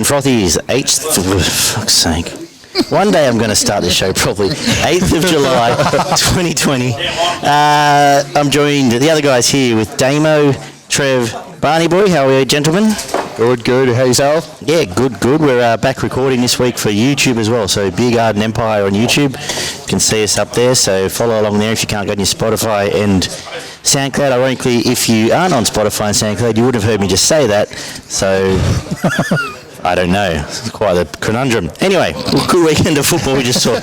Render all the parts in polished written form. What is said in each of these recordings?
Frothies, 8th, for fuck's sake. One day I'm going to start this show properly. 8th of July, 2020. I'm joined, the other guys here, with Damo, Trev, Barney Boy. How are you, gentlemen? Good. How yourself? Yeah, good. We're back recording this week for YouTube as well. So Beer Garden Empire on YouTube. You can see us up there. So follow along there if you can't go on your Spotify and SoundCloud. Ironically, if you aren't on Spotify and SoundCloud, you would have heard me just say that. So I don't know. It's quite a conundrum. Anyway, good weekend of football we just saw.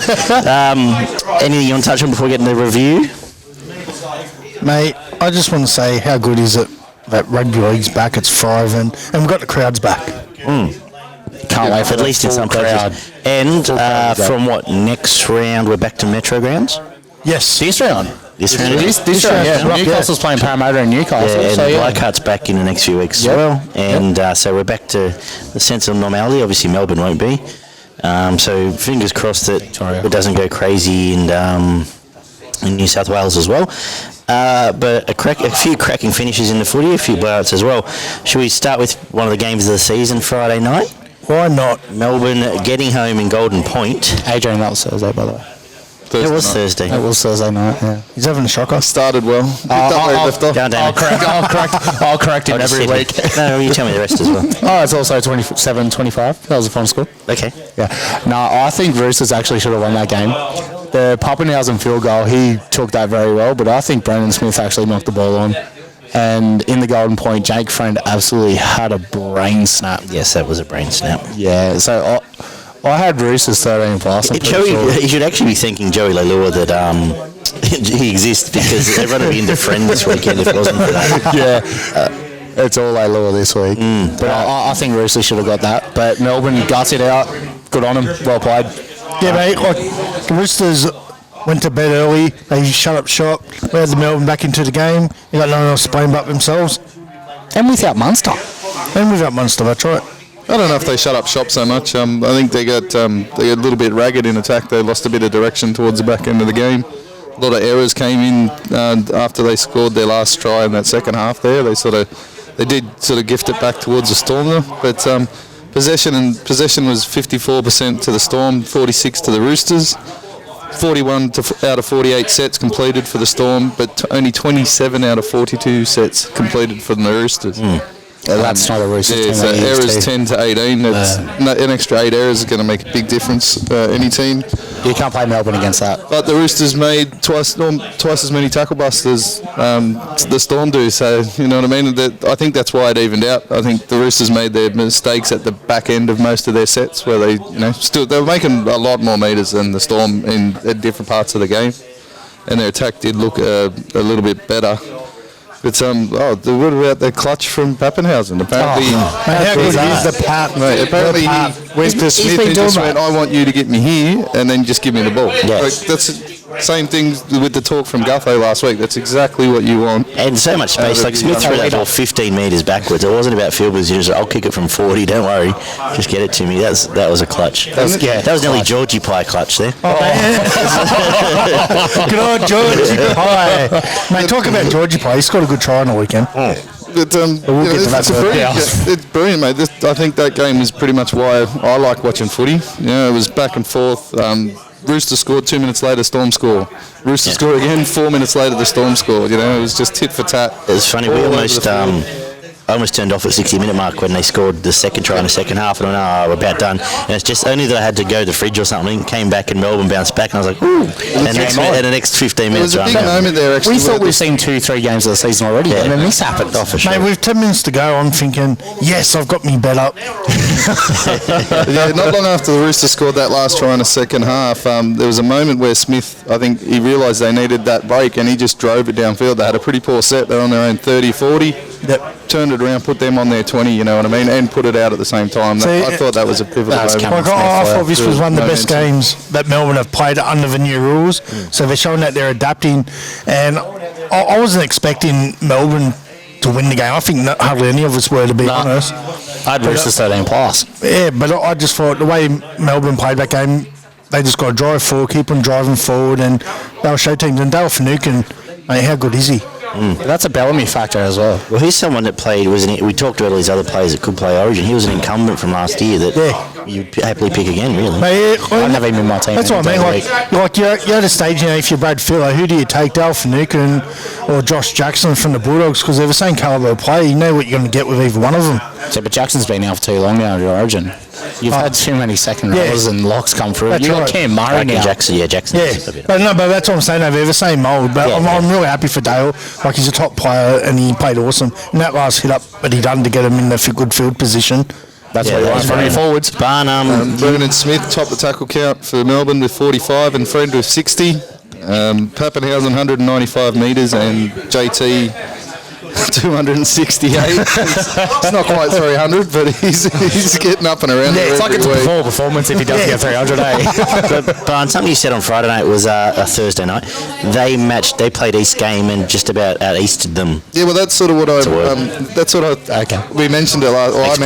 Anything you want to touch on before we get into the review? Mate, I just want to say how good is it that rugby league's back, it's thriving, and we've got the crowds back. Can't wait for at least in some places. And from next round we're back to Metro grounds? Yes. This round, yeah. Newcastle's playing Parramatta and Newcastle. Yeah, and Leichhardt's back in the next few weeks as well. And so we're back to the sense of normality. Obviously Melbourne won't be. So fingers crossed that it doesn't go crazy in New South Wales as well. But a few cracking finishes in the footy, a few blowouts as well. Should we start with one of the games of the season Friday night? Why not? Melbourne getting home in Golden Point. Adrian, that was Thursday, by the way. It was Thursday. It was Thursday night, yeah. He's having a shocker. Started well. I'll correct him every week. No, you tell me the rest as well. Oh, it's also 27-25. That was a fun score. Okay. Yeah. No, I think Roosters actually should have won that game. The Pappenhausen field goal, he took that very well, but I think Brendan Smith actually knocked the ball on. And in the Golden Point, Jake Friend absolutely had a brain snap. Yes, that was a brain snap. Yeah, so I had Roosters 13 plus. You should actually be thanking Joey Leilua that he exists, because everyone would be into Friend this weekend if it wasn't for that. Yeah. It's all Leilua this week. But I think Roosters should have got that. But Melbourne guts it out. Good on him. Well played. Yeah, mate, the Roosters went to bed early. They shut up shop. We had the Melbourne back into the game. They got no one else to blame but themselves. And without Munster. That's right. I don't know if they shut up shop so much. I think they got a little bit ragged in attack. They lost a bit of direction towards the back end of the game. A lot of errors came in after they scored their last try in that second half there. They did gift it back towards the Storm though. But possession was 54% to the Storm, 46 to the Roosters. 41 out of 48 sets completed for the Storm, but only 27 out of 42 sets completed for the Roosters. That's not a Roosters team. So errors 10 to 18. An extra 8 errors is going to make a big difference any team. You can't play Melbourne against that. But the Roosters made twice as many tackle busts as the Storm do. So you know what I mean. I think that's why it evened out. I think the Roosters made their mistakes at the back end of most of their sets, where they they were making a lot more metres than the Storm at different parts of the game, and their attack did look a little bit better. But what about the clutch from Pappenhausen? Apparently, how good is the Pap? Mate, apparently he went to Smith and just went, "I want you to get me here," and then just give me the ball. Yes. That's the same thing with the talk from Gutho last week. That's exactly what you want. And so much space. Like Smith threw that ball 15 metres backwards. It wasn't about field position. I'll kick it from 40. Don't worry. Just get it to me. That was a clutch. That was nearly Georgie Pie clutch there. Good old Georgie Pie. Mate, talk about Georgie Pie. He's got a good try on the weekend. But, it's brilliant, mate. I think that game is pretty much why I like watching footy. It was back and forth. Roosters scored 2 minutes later, Storm score. Roosters score again, 4 minutes later, the Storm scored. It was just tit for tat. It was funny. We almost turned off at the 60-minute mark when they scored the second try in the second half, and I went, we're about done. And it's just only that I had to go to the fridge or something, came back and Melbourne bounced back, and I was like, ooh. And the next 15 minutes. It was a big moment there, actually. We thought we've seen 2-3 games of the season already, and then this happened. Oh, for sure. Mate, with 10 minutes to go, I'm thinking, yes, I've got me bet up. Not long after the Roosters scored that last try in the second half, there was a moment where Smith, I think he realised they needed that break, and he just drove it downfield. They had a pretty poor set. They're on their own 30-40. Turned it around, put them on their 20, you know what I mean, and put it out at the same time. I thought that was a pivotal moment. I thought this was one of the best games that Melbourne have played under the new rules. So they're showing that they're adapting. And I wasn't expecting Melbourne to win the game. I think hardly any of us were, to be honest. I'd Roosters 13 plus. Yeah, but I just thought the way Melbourne played that game, they just got to drive forward, keep on driving forward, and they'll show teams. And Dale Finucane, how good is he? That's a Bellamy factor as well. Well, he's someone that played, wasn't he? We talked about all these other players that could play Origin. He was an incumbent from last year that you'd happily pick again, really. Mate, I'd have him in my team. That's what I mean. Like you're at a stage, if you're Brad Filler, who do you take, Dale Finucane or Josh Jackson from the Bulldogs? Because they're the same calibre of player. You know what you're going to get with either one of them. So, but Jackson's been out for too long now at Origin. You've had too many second rows and locks come through. That's You've got right. Cam Murray now. Jackson. Yeah, but that's what I'm saying. They're the same mould. But I'm really happy for Dale. Like, he's a top player and he played awesome. And that last hit up that he done to get him in the good field position. That's what he wants from your forwards. Brennan Smith topped the tackle count for Melbourne with 45 and Friend with 60. Pappenhausen 195 metres and JT 268. It's not quite 300, but he's getting up and around. Yeah, it's like it's a poor performance if he does get 300. But Barn, something you said on Friday night was a Thursday night. They played East game and just about out easted them. Yeah, well, that's sort of what we mentioned it last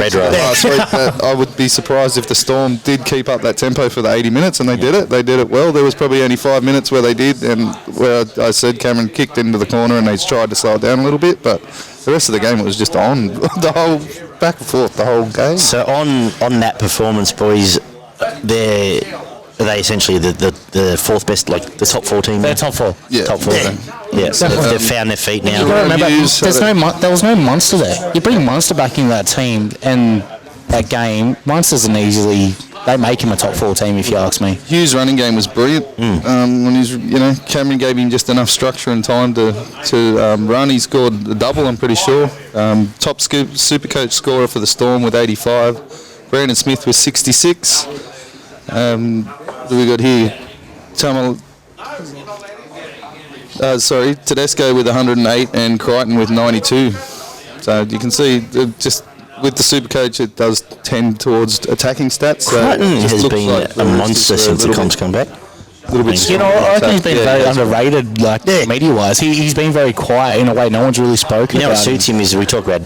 week. That I would be surprised if the Storm did keep up that tempo for the 80 minutes, and they did it. They did it well. There was probably only 5 minutes where they did, and where I said Cameron kicked into the corner and they tried to slow it down a little bit, but the rest of the game it was just on the whole back and forth the whole game. So on that performance, boys, are they essentially the fourth best, like the top 14? They're top four. Yeah, top 14. Yeah, so they've found their feet now. You've got to remember, there was no Munster there. You bring Munster back into that team and that game, Munster's an easily. They make him a top 4 team, if you ask me. Hughes' running game was brilliant. When he's, Cameron gave him just enough structure and time to run. He scored a double, I'm pretty sure. Top Supercoach scorer for the Storm with 85. Brandon Smith with 66. What do we got here? Tedesco with 108 and Crichton with 92. So you can see just. With the Supercoach, it does tend towards attacking stats. Crichton has been like a monster since the comp's come back. I think he's been very underrated, media-wise. He's been very quiet in a way. No one's really spoken about what suits him is we've talked about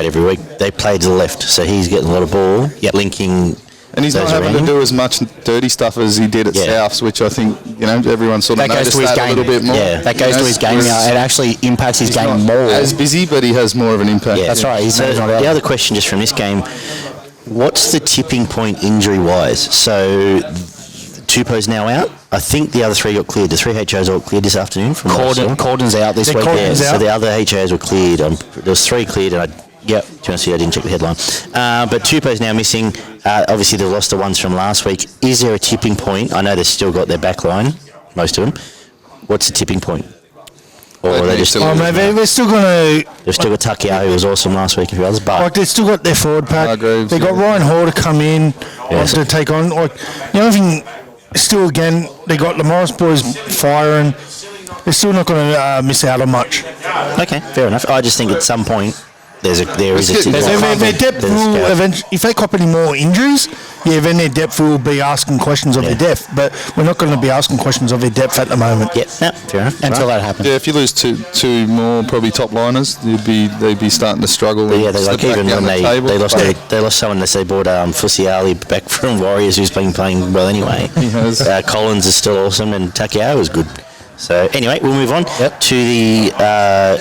every week. They play to the left, so he's getting a lot of ball, linking. And he's not having to do as much dirty stuff as he did at Souths, which I think everyone sort of noticed that a little bit more. Yeah, that goes to his game now. It actually impacts his game more. As busy, but he has more of an impact. Yeah, that's right. So the other question just from this game, what's the tipping point injury-wise? So Tupou's now out. I think the other 3 got cleared. The 3 HOs all cleared this afternoon. Corden's out this week. So the other HOs were cleared. There was 3 cleared, and to be honest, I didn't check the headline. But Tupou's now missing. Obviously, they've lost the ones from last week. Is there a tipping point? I know they've still got their back line, most of them. What's the tipping point? Or are they just... they're still going to... They've still got Takia, who was awesome last week, and a few others, but... they've still got their forward pack. They've got Ryan Hall to come in to take on. The only thing... Still, again, they got the Morris boys firing. They're still not going to miss out on much. Okay, fair enough. I just think at some point... Their depth will eventually, if they cop any more injuries, then their depth will be asking questions of their depth. But we're not going to be asking questions of their depth at the moment. Yeah, fair enough. Until that happens. Yeah, if you lose two more probably top liners, they'd be starting to struggle. But they like even when they lost someone. They bought Fusiali back from Warriors, who's been playing well anyway. Collins is still awesome, and Takiao is good. So anyway, we'll move on to the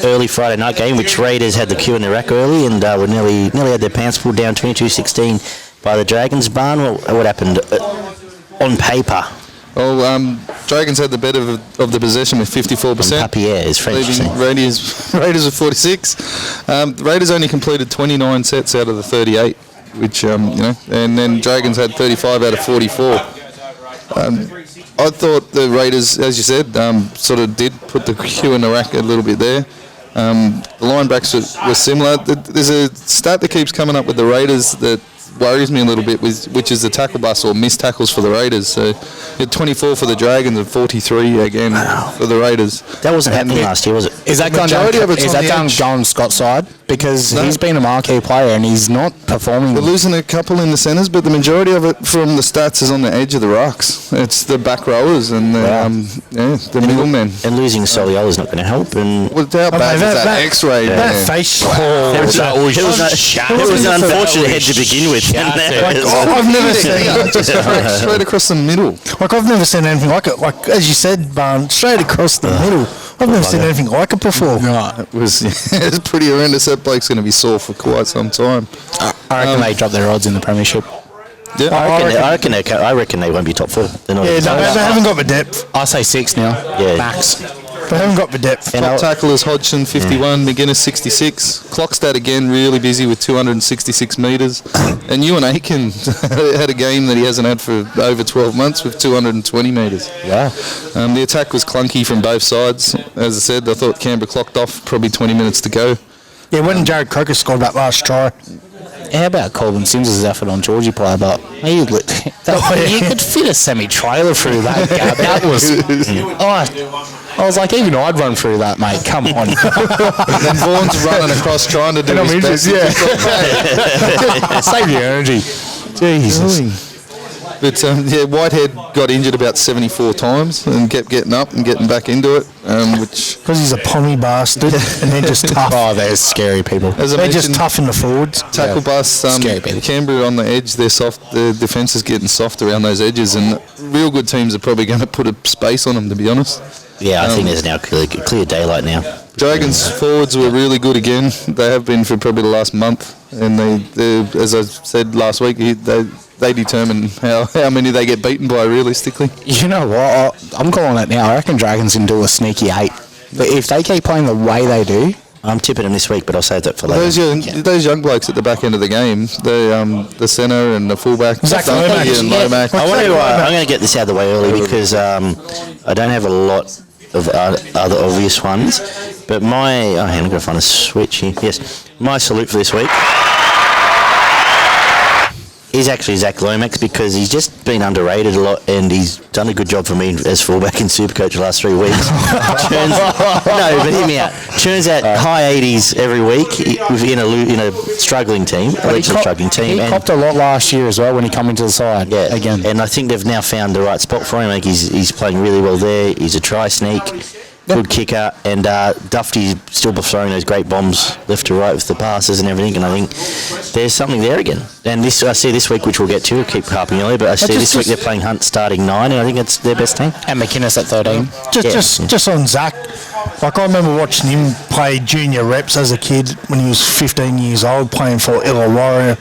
early Friday night game, which Raiders had the queue in the rack early and were nearly had their pants pulled down 22-16 by the Dragons. Barn, what happened on paper? Well, Dragons had the better of the possession with 54%. Papier is French. Leaving Raiders with 46. The Raiders only completed 29 sets out of the 38, which and then Dragons had 35 out of 44. I thought the Raiders, as you said, sort of did put the queue in the rack a little bit there. The line backs were similar. There's a stat that keeps coming up with the Raiders that worries me a little bit, which is the tackle bust or missed tackles for the Raiders. So you had 24 for the Dragons and 43 again for the Raiders. That wasn't happening last year, was it? Is that down Scott's side? Because he's been a marquee player and he's not performing. We're losing a couple in the centres, but the majority of it from the stats is on the edge of the rucks. It's the back rowers and the middlemen. And losing Soliola's not going to help. And how bad was that X-ray? That face. It was an unfortunate head to begin with. I've never seen just straight across the middle. I've never seen anything like it. Like as you said, Barn, straight across the middle. I've never seen anything like it before. No. It was pretty horrendous. That bloke's going to be sore for quite some time. I reckon they drop their odds in the premiership. Yeah, I reckon they won't be top 4. They're not. Yeah, they haven't got the depth. I say 6 now. Yeah. Max. They haven't got the depth. top tacklers Hodgson 51, McGuinness 66. Clockstad again really busy with 266 metres. And Ewan Aiken had a game that he hasn't had for over 12 months with 220 metres. Wow. The attack was clunky from both sides. As I said, I thought Canberra clocked off probably 20 minutes to go. Yeah, when Jared Croker scored that last try. How about Colvin Sims' effort on Georgie play? But you could fit a semi-trailer through that gap. That was... I was like, even I'd run through that, mate. Come on. And then Vaughan's running across trying to do his best. Save your energy. Jesus. But Whitehead got injured about 74 times and kept getting up and getting back into it, which... Because he's a pommy bastard and they're just tough. Oh, they're scary people. As I They're just mentioned, tough in the forwards. tackle bust. Scary people. Canberra on the edge, they're soft. The defence is getting soft around those edges, and real good teams are probably going to put a space on them, to be honest. Yeah, I think there's now clear daylight now. Dragons forwards were really good again. They have been for probably the last month, and they as I said last week, they determine how many they get beaten by realistically. You know what? I'm calling it now. I reckon Dragons can do a sneaky 8. But if they keep playing the way they do... I'm tipping them this week, but I'll save that for later. Those young blokes at the back end of the game, the centre and the fullback, Zach Dunkley Lomax. and Lomax. I'm going to get this out of the way early because I don't have a lot of other obvious ones. But hang on, I'm going to find a switch here. Yes, my salute for this week is actually Zach Lomax because he's just been underrated a lot and he's done a good job for me as fullback in Supercoach the last 3 weeks. But hear me out. Churns out high 80s every week in a struggling team, struggling team. He copped a lot last year as well when he come into the side. Yeah, again. And I think they've now found the right spot for him. I think he's playing really well there. He's a try sneak. Good kicker, and Dufty's still throwing those great bombs left to right with the passes and everything, and I think there's something there again. And I see this week, which we'll get to, we'll keep harping early, but I see this week they're playing Hunt starting 9, and I think it's their best team. And McInnes at 13. Just on Zach, like I remember watching him play junior reps as a kid when he was 15 years old, playing for Illawarra,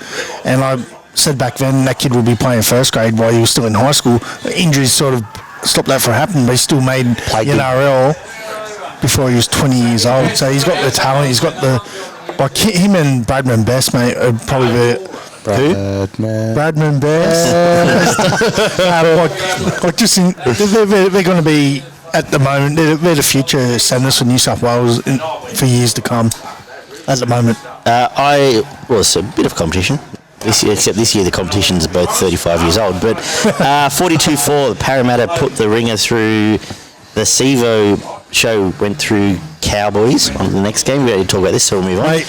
and I said back then that kid would be playing first grade while he was still in high school. Injuries sort of stopped that from happening, but he still made NRL before he was 20 years old. So he's got the talent. He's got him and Bradman Best, mate, are probably Bradman Best. They're going to be at the moment. They're the future centres for New South Wales for years to come. At the moment, It's a bit of competition. Except this year the competition's both 35 years old. But 42-4, the Parramatta put the ringer through. The Sevo show went through Cowboys on the next game. We already talk about this, so we'll move on.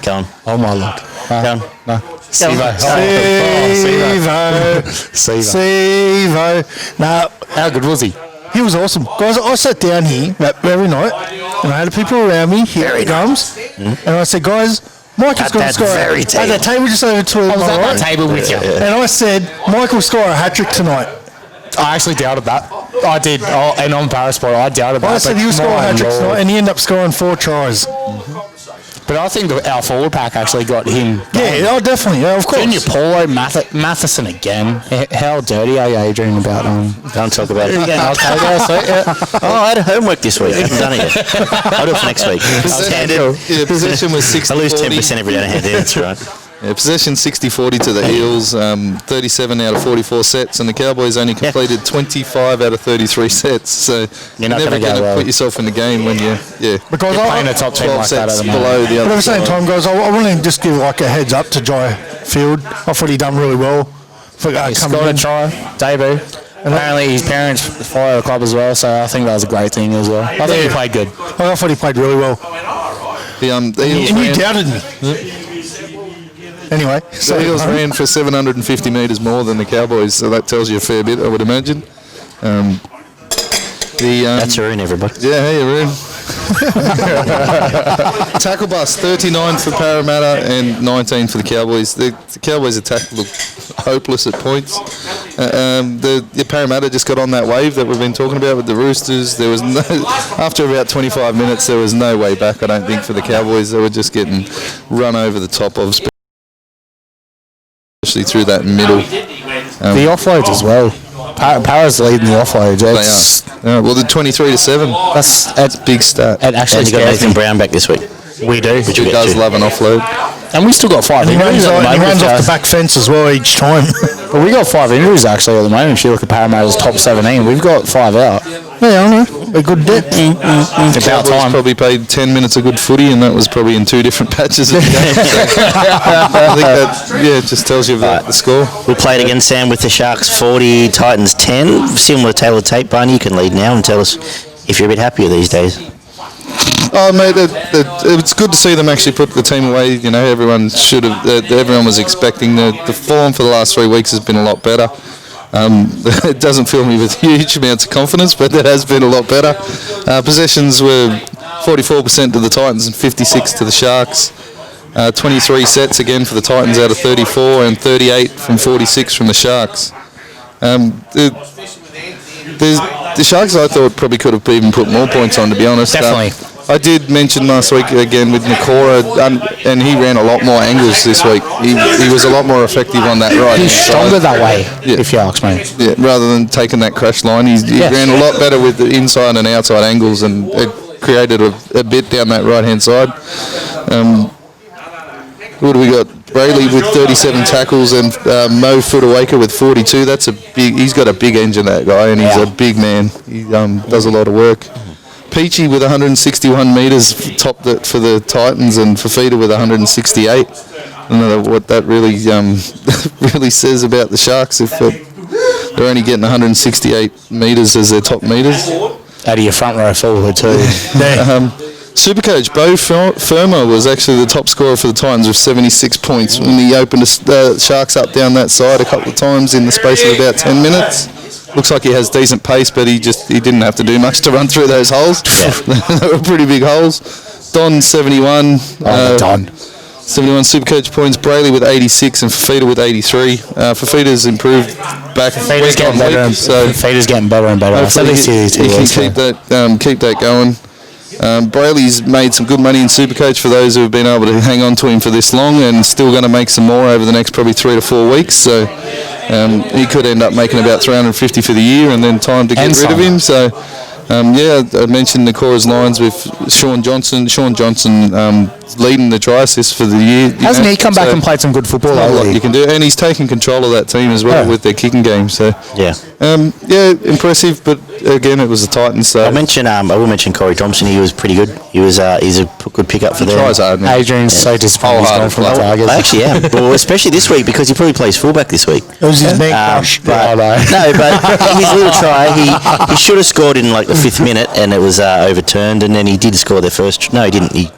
Go on. Oh my lord. Go on. No. Sevo. Now, how good was he? He was awesome. Guys, I sat down here every night and I had people around me, here it comes, and I said, guys, Michael's going to score at that table just over to I was at that table with you. And I said, Michael score a hat-trick tonight. I actually doubted that. I did. And on Parasport, I doubted that. I said he'll score a hat-trick tonight, and he ended up scoring 4 tries. But I think our forward pack actually got him. Yeah, definitely. Yeah, of course. Junior Paulo, Matheson again. How dirty are you, Adrian, about Don't talk about it again. Okay, I had homework this week. I haven't done it yet. I'll do it for next week. Possession was 60-40. I lose 10% every day. That's right. Yeah, possession 60-40 to the Eels, 37 out of 44 sets, and the Cowboys only completed 25 out of 33 sets. So you're never going to put yourself in the game when you're because you're playing a top 10 like that at the moment. Below the other. But at the same time, guys, I want to just give like a heads up to Jai Field. I thought he done really well. He scored a try, debut. Apparently his parents follow the club as well, so I think that was a great thing as well. I think he played good. I thought he played really well. The Eels and you doubted me. Anyway, the Eels ran for 750 metres more than the Cowboys, so that tells you a fair bit, I would imagine. That's Arun, everybody. Yeah, hey, Arun. Tackle bust, 39 for Parramatta and 19 for the Cowboys. The Cowboys' attack looked hopeless at points. The Parramatta just got on that wave that we've been talking about with the Roosters. There was no, after about 25 minutes, there was no way back, I don't think, for the Cowboys. They were just getting run over the top of, especially through that middle. The offloads as well. Para's leading the offloads. They are. Well, the 23-7. That's a big stat. It actually And you got Nathan Brown back this week. We do. Which He we'll get does to. love an offload. And we still got 5 He injuries runs, at the he moment. runs off the back fence as well each time. But we got 5 injuries actually at the moment. If you look at Parramatta's top 17, we've got 5 out. Yeah, I know. A good depth. It's about Cowboys time. probably played 10 minutes of good footy, and that was probably in 2 different patches of the game. So I think that, it just tells you about the score. We played again, Sam, with the Sharks 40, Titans 10. Similar table of tape, Barney. You can lead now and tell us if you're a bit happier these days. Oh, mate, it's good to see them actually put the team away. You know, everyone should have. Everyone was expecting the form for the last 3 weeks has been a lot better. It doesn't fill me with huge amounts of confidence, but it has been a lot better. Possessions were 44% to the Titans and 56 to the Sharks. 23 sets again for the Titans out of 34 and 38 from 46 from the Sharks. The Sharks, I thought, probably could have even put more points on, to be honest. Definitely. I did mention last week again with Nakora, and he ran a lot more angles this week. He was a lot more effective on that right. He's stronger that way, Yeah. if you ask me. Yeah, rather than taking that crash line, he ran a lot better with the inside and outside angles, and it created a bit down that right-hand side. What do we got? Brayley with 37 tackles and Mo Footawaka with 42. That's a big. He's got a big engine, that guy, and he's a big man. He does a lot of work. Peachy with 161 metres topped it for the Titans, and Fafita with 168. I don't know what that really really says about the Sharks if they're only getting 168 metres as their top metres. Out of your front row forward too. Supercoach Bo Firma was actually the top scorer for the Titans with 76 points when he opened the Sharks up down that side a couple of times in the space of about 10 minutes. Looks like he has decent pace, but he didn't have to do much to run through those holes. They were pretty big holes. Don 71. Don. 71 Supercoach points. Brayley with 86 and Fafita with 83. Fafita's improved back Fafita's getting better. Fafita's getting better and better. Hopefully he can keep that going. Brayley's made some good money in Supercoach for those who have been able to hang on to him for this long, and still going to make some more over the next probably 3 to 4 weeks. So he could end up making about 350 for the year, and then time to get rid of him. So I mentioned Nakora's lines with Sean Johnson. Sean Johnson leading the try assist for the year. Hasn't he come back and played some good football lately? You can do, and he's taking control of that team as well with their kicking game. So impressive. But again, it was the Titans. So I will mention Corey Thompson. He was pretty good. He's a good pickup for them. Tries hard, man. Adrian's so disappointed he's gone from the Tigers. I actually am. Well, especially this week because he probably plays fullback this week. It was his neck crush. But his little try, he should have scored in like the 5th minute, and it was overturned. And then he did score their first. No, he didn't. He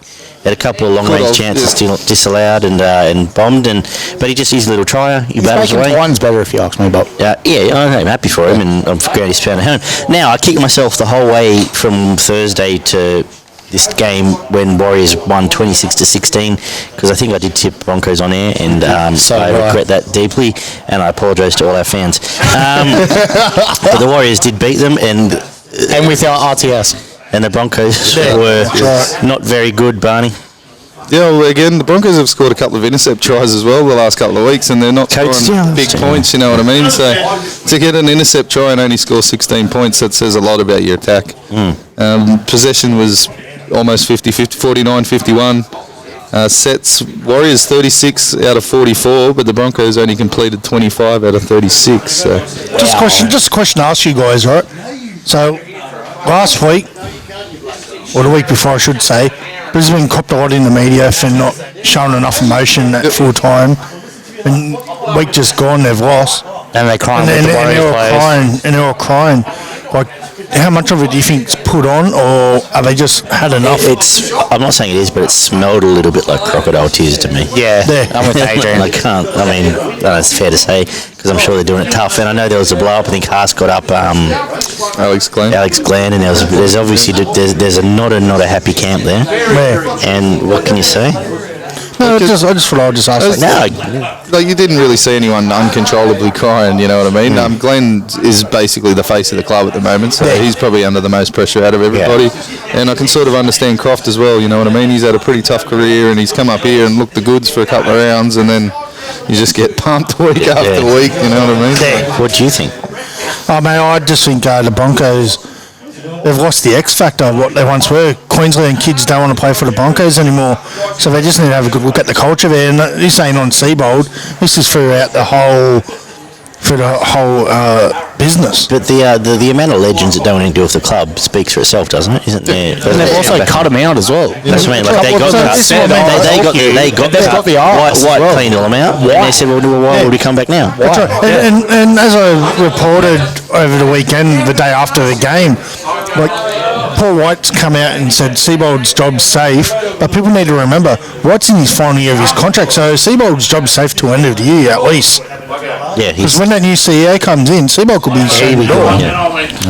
had a couple of long-range chances still disallowed and bombed, but his little tryer, he battles away. One's better if you ask me, but I'm happy for him, and I'm glad he's found a home. Now I kicked myself the whole way from Thursday to this game when Warriors won 26-16 because I think I did tip Broncos on air, and I regret that deeply, and I apologise to all our fans. But the Warriors did beat them, and with our RTS. And the Broncos were not very good, Barney. Yeah, well, again, the Broncos have scored a couple of intercept tries as well the last couple of weeks, and they're not scoring big points, you know what I mean? So to get an intercept try and only score 16 points, that says a lot about your attack. Possession was almost 50-50, 49-51. Sets, Warriors 36 out of 44, but the Broncos only completed 25 out of 36. So. Just a question to ask you guys, right? So last week, or the week before I should say, Brisbane copped a lot in the media for not showing enough emotion at full time. And week just gone, they've lost. And they crying and they were crying. Like, how much of it do you think's put on, or have they just had enough? I'm not saying it is, but it smelled a little bit like crocodile tears to me. Yeah, I'm with Adrian. I can't. I mean, it's fair to say because I'm sure they're doing it tough. And I know there was a blow up. I think Haas got up. Alex Glenn, and there's obviously there's not a happy camp there. Yeah. And what can you say? No, I just thought I'd just ask. Like you didn't really see anyone uncontrollably crying, you know what I mean? Glenn is basically the face of the club at the moment, so he's probably under the most pressure out of everybody. And I can sort of understand Croft as well, you know what I mean? He's had a pretty tough career and he's come up here and looked the goods for a couple of rounds and then you just get pumped week after week, you know what I mean? Yeah. What do you think? Oh, mate, I just think the Broncos, they've lost the X factor of what they once were. Queensland kids don't want to play for the Broncos anymore, so they just need to have a good look at the culture there. And this ain't on Seabold. This is throughout the whole business. But the amount of legends that don't want to do with the club speaks for itself, doesn't it? Isn't there? And they've also cut him out as well. That's what I mean. Like they got the White cleaned them out, and they said, "Well, why would he come back now?" That's right. And as I reported over the weekend, the day after the game, like Paul White's come out and said Seabold's job's safe, but people need to remember White's in his final year of his contract, so Seabold's job's safe till end of the year at least. Yeah, because when that new CEO comes in, Seabold could be shutting the door.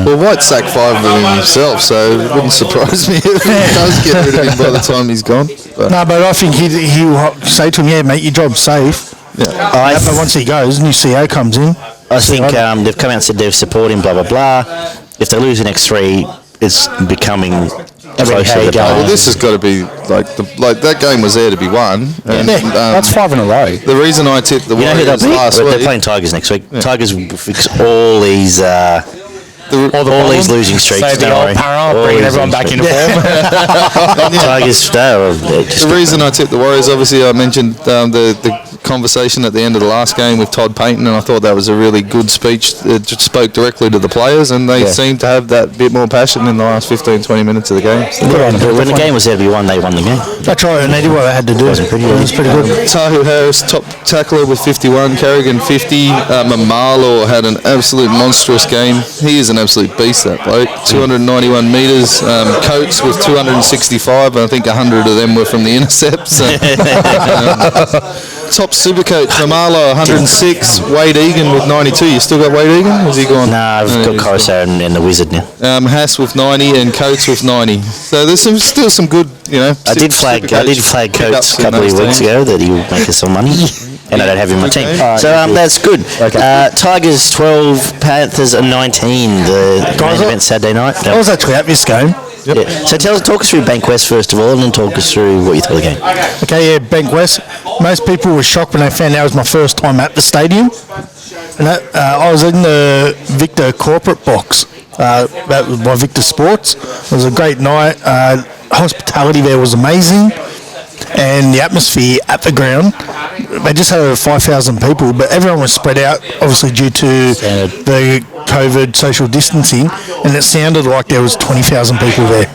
Well, White sacked 5 of them himself, so it wouldn't surprise me if he does get rid of him by the time he's gone. But I think he'll say to him, "Yeah, mate, your job's safe." Yeah. But once he goes, new CEO comes in. I think they've come out and said they're supporting blah blah blah. If they lose the next 3, it's becoming closer to the well, this has got to be like that game was there to be won. And, that's 5 in a row. The reason I tipped the Warriors last week, they're playing Tigers next week. Tigers will fix all these. All these losing streaks. So the old para bringing everyone back into form. Tigers. The reason I tipped the Warriors, obviously, I mentioned the conversation at the end of the last game with Todd Payton, and I thought that was a really good speech. It just spoke directly to the players, and they seemed to have that bit more passion in the last 15-20 minutes of the game. So when the game was there to be won, they won the game. That's right, and they did what they had to do. It was pretty good. Tahu Harris, top tackler with 51, Carrigan 50, Mamalo had an absolute monstrous game. He is an absolute beast, that bloke. 291 metres. Coates with 265, and I think 100 of them were from the intercepts. Top super coach, Mamalo 106, Wade Egan with 92. You still got Wade Egan? Is he gone? I've got Coruscant and the Wizard now. Haas with 90 and Coates with 90. So there's still some good, I did flag Coates a couple of weeks ago that he would make us some money. And I don't have him in my team. So that's good. Okay. Tigers 12, Panthers 19. The main event Saturday night. I was actually at this game. Yep. Yeah. So talk us through Bankwest first of all, and then talk us through what you thought of the game. Okay, Bankwest. Most people were shocked when they found out it was my first time at the stadium. And I was in the Victor corporate box. That was by Victor Sports. It was a great night. Hospitality there was amazing. And the atmosphere at the ground, they just had over 5,000 people, but everyone was spread out, obviously due to the COVID social distancing, and it sounded like there was 20,000 people there.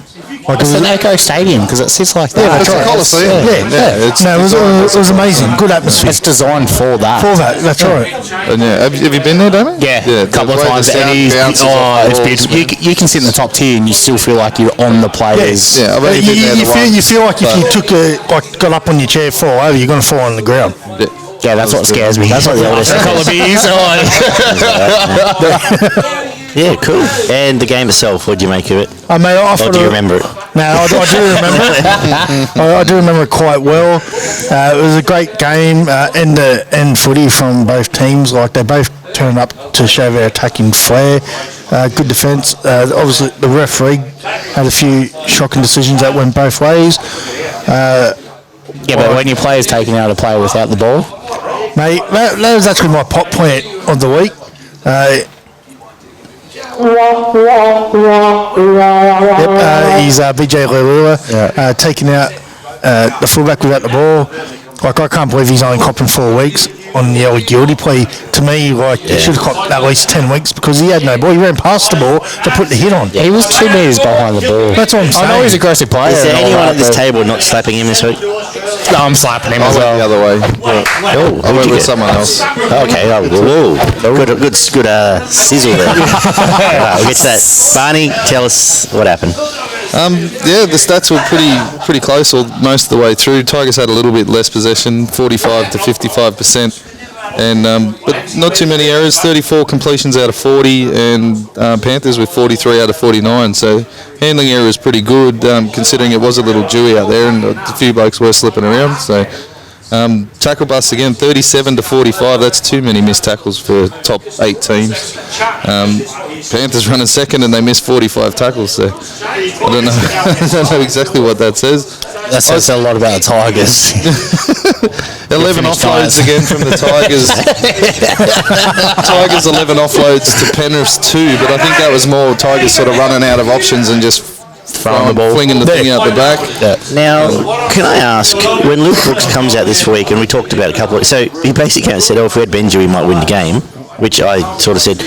Like it's an Echo Stadium because it sits like that. Yeah, that's right. Coliseum. It was amazing. Good atmosphere. It's designed for that. That's right. And have you been there, Damien? Yeah, a couple of times. It's beautiful. You can sit in the top tier and you still feel like you're on the players. Yeah, I've only been there you feel like if you got up on your chair, fall over, you're going to fall on the ground. Yeah, that's what scares me. That's what the oldest Yeah, cool. And the game itself, what do you make of it? Or do you remember it? No, I do remember it. I do remember it quite well. It was a great game, end footy from both teams. Like they both turned up to show their attacking flair. Good defence. Obviously, the referee had a few shocking decisions that went both ways. But when your player's taken out a player without the ball, mate, that was actually my pop point of the week. He's BJ Leilua taking out the fullback without the ball. Like, I can't believe he's only copping 4 weeks on the early guilty plea. To me, he should have copped at least 10 weeks because he had no ball. He ran past the ball to put the hit on. He was 2 metres behind the ball. That's what I'm saying. I know he's a aggressive player. Is there anyone at this table not slapping him this week? No, I'm slapping him I as went well. the other way. Oh, I went with someone else. Okay, good sizzle there. Right, we'll get to that. Barney, tell us what happened. Yeah, the stats were pretty close most of the way through. Tigers had a little bit less possession, 45 to 55%, and but not too many errors. 34 completions out of 40, and Panthers with 43 out of 49. So handling error is pretty good, considering it was a little dewy out there, and a few blokes were slipping around. So. Tackle busts again, 37 to 45. That's too many missed tackles for top 8 teams. Panthers running second and they missed 45 tackles. So I don't know. I don't know exactly what that says. That says a lot about the Tigers. 11 offloads again from the Tigers. Tigers 11 offloads to Penrith's 2, but I think that was more Tigers sort of running out of options and just throwing the ball, flinging the thing out the back. Now, can I ask, when Luke Brooks comes out this week, and we talked about a couple of... So he basically came and said, if we had Benji, we might win the game, which I sort of said,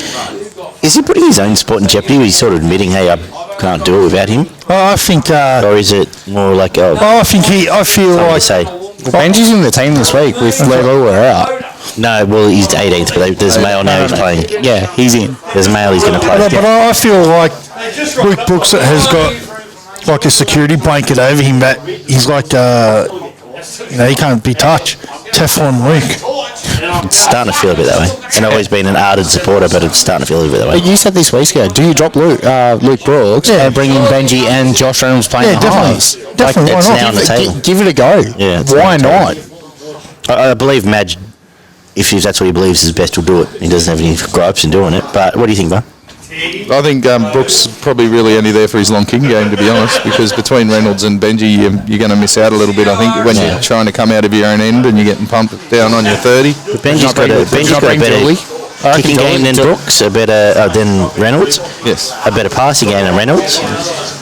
is he putting his own sport in jeopardy? He's sort of admitting, hey, I can't do it without him? I think... or is it more like... I feel like... Say. Benji's in the team this week with Lego. We're out. No, well, he's 18th, but there's Mail now he's playing. Yeah, he's in. There's Mail he's going to play. But I feel like Luke Brooks has got like a security blanket over him that he's like, he can't be touched. Teflon Luke. It's starting to feel a bit that way. And I've always been an ardent supporter, but it's starting to feel a bit that way. But you said this week ago, do you drop Luke Brooks and bring in Benji and Josh Reynolds playing the halves? Definitely, it's why now not? on the table. Give it a go. Yeah, why not? I believe Madge, if that's what he believes is best, will do it. He doesn't have any gripes in doing it. But what do you think, Bud? I think Brooks is probably really only there for his long kicking game, to be honest, because between Reynolds and Benji, you're going to miss out a little bit, I think, when you're trying to come out of your own end and you're getting pumped down on your 30. But Benji's got a better kicking game than Brooks, a better than Reynolds. Yes. A better passing game than Reynolds.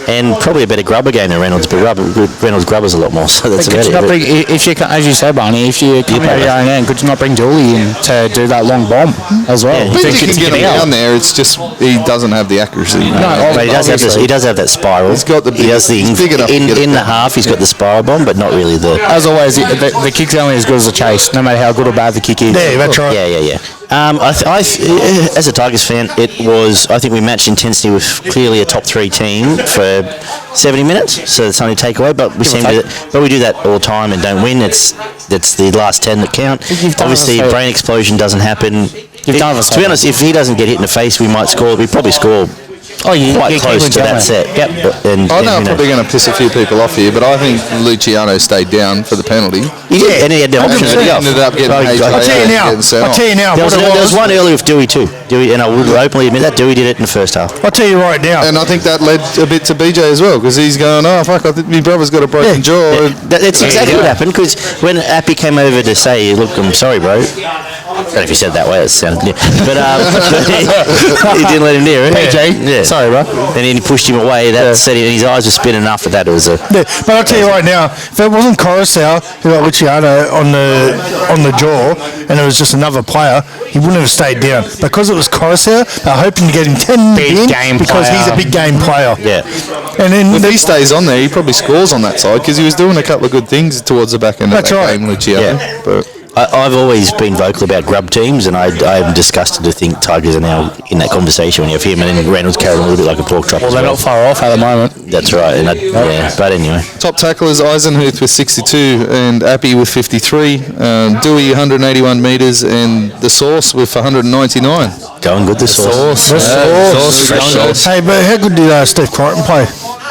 And probably a better grubber game than Reynolds, but Reynolds grubbers a lot more, so that's about it. If you, as you said, Barney, if you come out of your own end, could you not bring Dooley in to do that long bomb as well? Yeah, Benji can get him down there, it's just he doesn't have the accuracy. He does have that spiral. He's got he does the in the half, he's got the spiral bomb, but not really the... As always, the kick's only as good as the chase, no matter how good or bad the kick is. Yeah, that's right. Yeah. As a Tigers fan, I think we matched intensity with clearly a top 3 team for 70 minutes, so it's only takeaway. But we do that all the time and don't win. That's the last 10 that count. Obviously, brain explosion doesn't happen. To be honest, if he doesn't get hit in the face, we might score. We probably score. Quite close to that set. Yep. I know I'm probably going to piss a few people off here, but I think Luciano stayed down for the penalty. He did, and he had the option. He ended up getting I'll tell you now. There was one earlier with Dewey too. And I would openly admit that Dewey did it in the first half. I'll tell you right now. And I think that led a bit to BJ as well, because he's going, I think my brother's got a broken jaw. That's exactly what happened, because when Appy came over to say, look, I'm sorry, bro. I don't know if he said it that way, it sounded new. But he didn't let him near it. BJ, sorry, bro. And then he pushed him away. That said, his eyes were spinning enough that it was a... Yeah, but I'll tell you right now, if it wasn't Coruscant who got Luciano on the jaw, and it was just another player, he wouldn't have stayed down. Because it was Coruscant, they're hoping to get him 10 big game because player. he's a big game player. Yeah. And then if he stays on there, he probably scores on that side, because he was doing a couple of good things towards the back end of that game, Luciano. Yeah. But I've always been vocal about grub teams, and I'm disgusted to think Tigers are now in that conversation when you have him and then Reynolds carrying a little bit like a pork chop. Well, they're not far off at the moment. That's right. But anyway. Top tacklers, Eisenhuth with 62 and Appy with 53. Dewey 181 metres and the Sauce with 199. Going good, the Sauce. Fresh sauce. Hey, but how good did Steve Crichton play?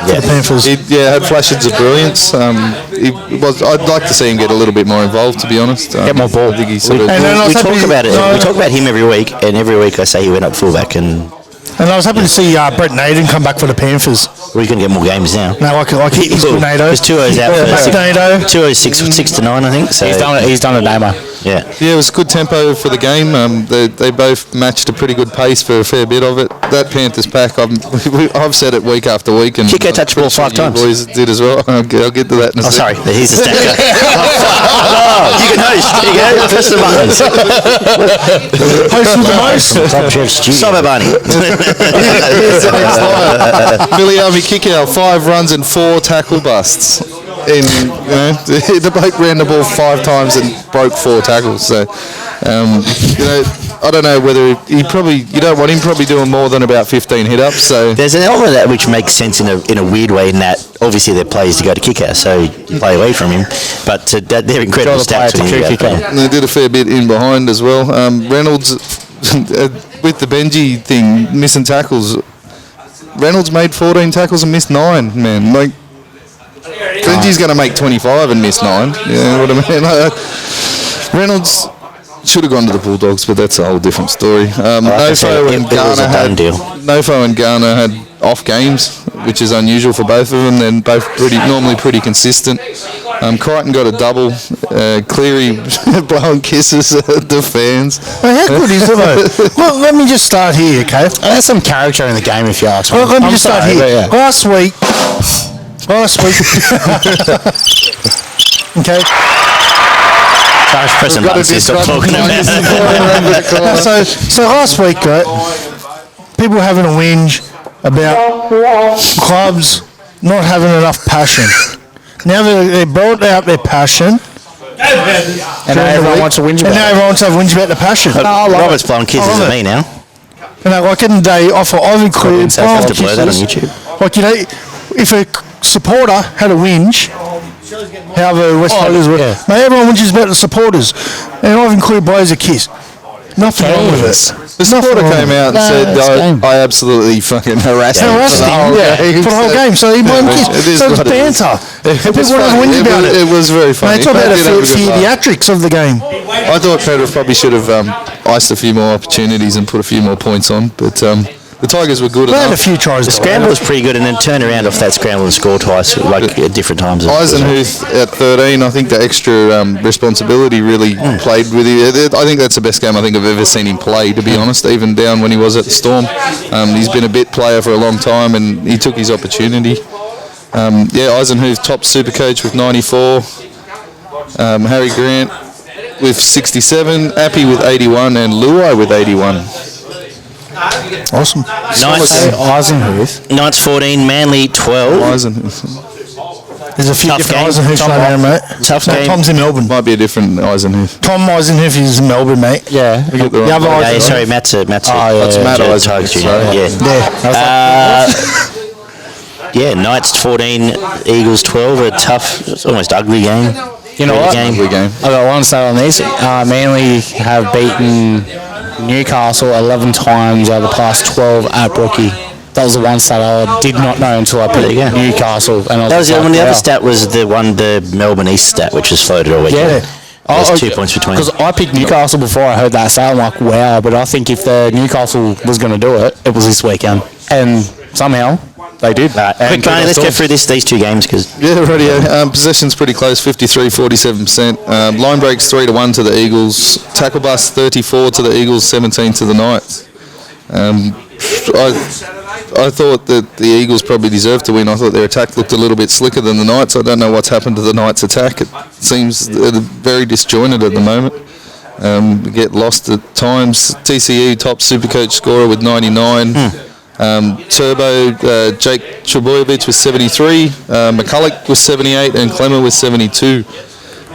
Yeah. The Panthers. He had flashes of brilliance. I'd like to see him get a little bit more involved, to be honest. Get more ball. I think he sort of... We talk about it. We talk about him every week, and every week I say he went up fullback, and I was happy to see Brett Naden come back for the Panthers. we're going to get more games now. No, like he's good, Nato. Because 2-0's out for Nato. 2-0's 6 to 9, I think. So He's done a demo. Yeah. Yeah, it was good tempo for the game. They both matched a pretty good pace for a fair bit of it. That Panthers pack, I've said it week after week. And Kiko touched the ball 5 times. You boys did as well. I'll get to that in a second. Sorry, he's a stacker. You can host. There you go. Press the buttons. Host with the most. Top Chef Studio. Summer Bunny. Billy Harvey kick out, 5 runs and 4 tackle busts. The bloke ran the ball 5 times and broke 4 tackles. So, I don't know whether you don't want him probably doing more than about 15 hit-ups. So there's an element of that which makes sense in a weird way in that obviously they're players to go to kicker, so you play away from him. But they're incredible stats when you go kicker. And they did a fair bit in behind as well. Reynolds, with the Benji thing, missing tackles, Reynolds made 14 tackles and missed 9, man. Like, Benji's going to make 25 and miss 9. You know what I mean? Reynolds should have gone to the Bulldogs, but that's a whole different story. Nofo and Garner had off games, which is unusual for both of them. They're both normally pretty consistent. Crichton got a double. Cleary blowing kisses at the fans. Well, how good is it, though? Well, let me just start here, okay? There's some character in the game, if you ask me. Well, let me just start here. Yeah. Last week. Okay. Pressing buttons to stop talking about it. So last week, right, people having a whinge about clubs not having enough passion. Now they brought out their passion. And now everyone wants to whinge about it. And now everyone wants to have whinge about the passion. Robert's blowing kisses at me now. Like in the day, I've included So I have to play that on YouTube. Like, if a supporter had a whinge, how the West Tigers were, mate, everyone whinges about the supporters, and I've included blows a kiss. Nothing wrong with it. The supporter came out and said, I absolutely fucking harassed him for the whole game. So he blew him kiss. So it's banter. People want to whinge about it. It was very funny. It's about the theatrics of the game. I thought Pedro probably should have iced a few more opportunities and put a few more points on, but the Tigers were good enough. They had a enough. few tries. The scramble was pretty good, and then turn around off that scramble and score twice, like at different times. Eisenhuth at 13, I think the extra responsibility really played with him. I think that's the best game I think I've ever seen him play, to be honest, even down when he was at the Storm. He's been a bit player for a long time, and he took his opportunity. Eisenhuth, top super coach with 94. Harry Grant with 67, Appy with 81, and Luai with 81. Awesome. Knights 14, Manly 12. There's a few Tough different game. Eisenhuths right there, mate. Tough game. Tom's in Melbourne. Might be a different Eisenhuth. Tom Eisenhuth is in Melbourne, mate. Yeah. The other Eisenhuth. Sorry, Matt's That's Matt Eisenhuth. Knights 14, Eagles 12. A tough, it's almost ugly game. You know what? Ugly game. I got one stat on this. Manly have beaten Newcastle 11 times over the past 12 at Brookie. That was the one stat I did not know until I picked Newcastle. And I was That was the other stat was the Melbourne East stat, which was floated all weekend. There's 2 points between. Because I picked Newcastle before I heard that stat. I'm like, wow. But I think if the Newcastle was going to do it, it was this weekend. And somehow they did. Quick, Barney, let's go through these 2 games because possession's pretty close, 53-47%. Line breaks 3-1 to the Eagles. Tackle bust 34 to the Eagles, 17 to the Knights. I thought that the Eagles probably deserved to win. I thought their attack looked a little bit slicker than the Knights. I don't know what's happened to the Knights' attack. It seems very disjointed at the moment. Get lost at times. TCU top Supercoach scorer with 99. Turbo Jake Trebojevic with 73. McCulloch with 78 and Clemmer with 72.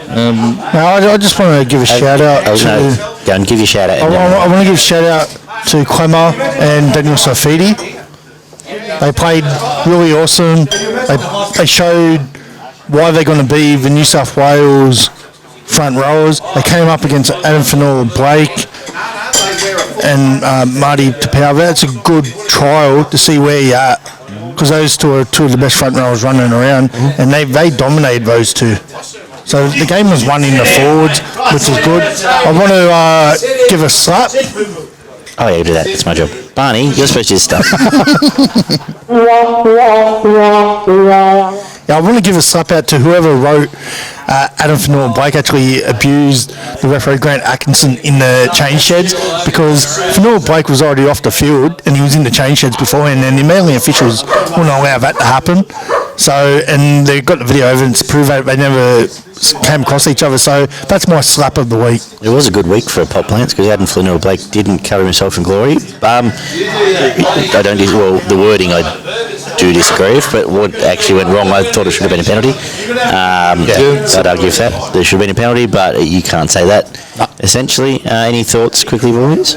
I just want to give a shout out to. Go and give you a shout out. I want to give a shout out to Clemmer and Daniel Safidi. They played really awesome. They showed why they're going to be the New South Wales front rowers. They came up against Adam Fanua-Blake and Marty Tapau. That's a good trial to see where you're at, because those two are two of the best front rowers running around, and they dominated those two. So the game was won in the forwards, which is good. I want to give a slap. Oh yeah, do that. That's my job. Barney, you're supposed to do stuff. Yeah, I want to give a slap out to whoever wrote Adam Fanua-Blake actually abused the referee Grant Atkinson in the change sheds, because Fanua-Blake was already off the field and he was in the change sheds beforehand, and the Manly officials wouldn't allow that to happen. So, and they got the video evidence to prove that they never came across each other. So that's my slap of the week. It was a good week for Pop Plants because Adam Fanua-Blake didn't cover himself in glory. I don't use, well, the wording, I do disagree with, but what actually went wrong, I thought it should have been a penalty. I'd argue with that. There should have been a penalty, but you can't say that, essentially. Any thoughts quickly, boys?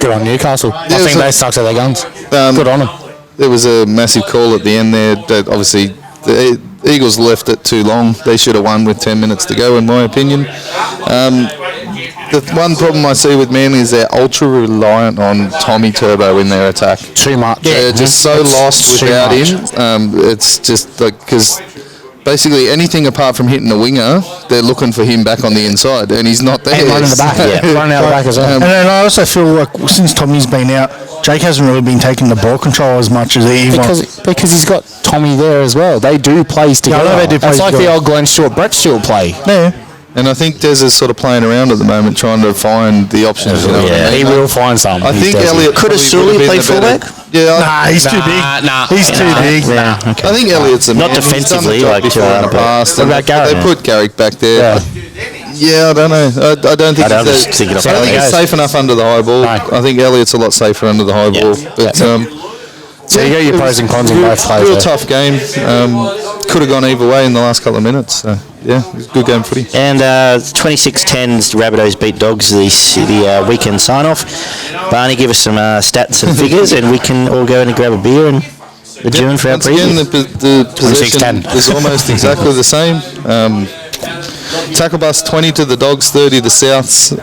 Good on Newcastle. I think they stuck to their guns. Good on them. There was a massive call at the end there that obviously the Eagles left it too long. They should have won with 10 minutes to go, in my opinion. The one problem I see with Manly is they're ultra reliant on Tommy Turbo in their attack. Too much. They're just so lost without him. It's just like, because basically anything apart from hitting the winger, they're looking for him back on the inside, and he's not there. And running the back. Running out the back as well. And then I also feel like since Tommy's been out, Jake hasn't really been taking the ball control as much as he because he's got Tommy there as well. They do plays together. I know they do plays it's like together. the old Glenn Stewart, Brett Stewart play. Yeah. And I think Des is sort of playing around at the moment, trying to find the options. You know what I mean? He will find some. I think Elliott Could have Sully played fullback? Yeah, Nah, he's too big. He's too big. Yeah, okay. I think Elliott's a Not man. defensively, He's done the job like, before in the past. What about Garrick? They put Garrick back there. Yeah, I don't know. I don't think I'm just thinking of it's safe enough under the high ball. No. I think Elliott's a lot safer under the high ball. But So you got your pros and cons in both players. real tough game. Could have gone either way in the last couple of minutes. So yeah, it was a good game of footy. And 26-10, Rabbitohs beat Dogs, the weekend sign-off. Barney, give us some stats and figures, and we can all go in and grab a beer and adjourn for our Once again, preview. the possession 26-10. is almost exactly the same. Tackle bus 20 to the Dogs, 30 to the Souths.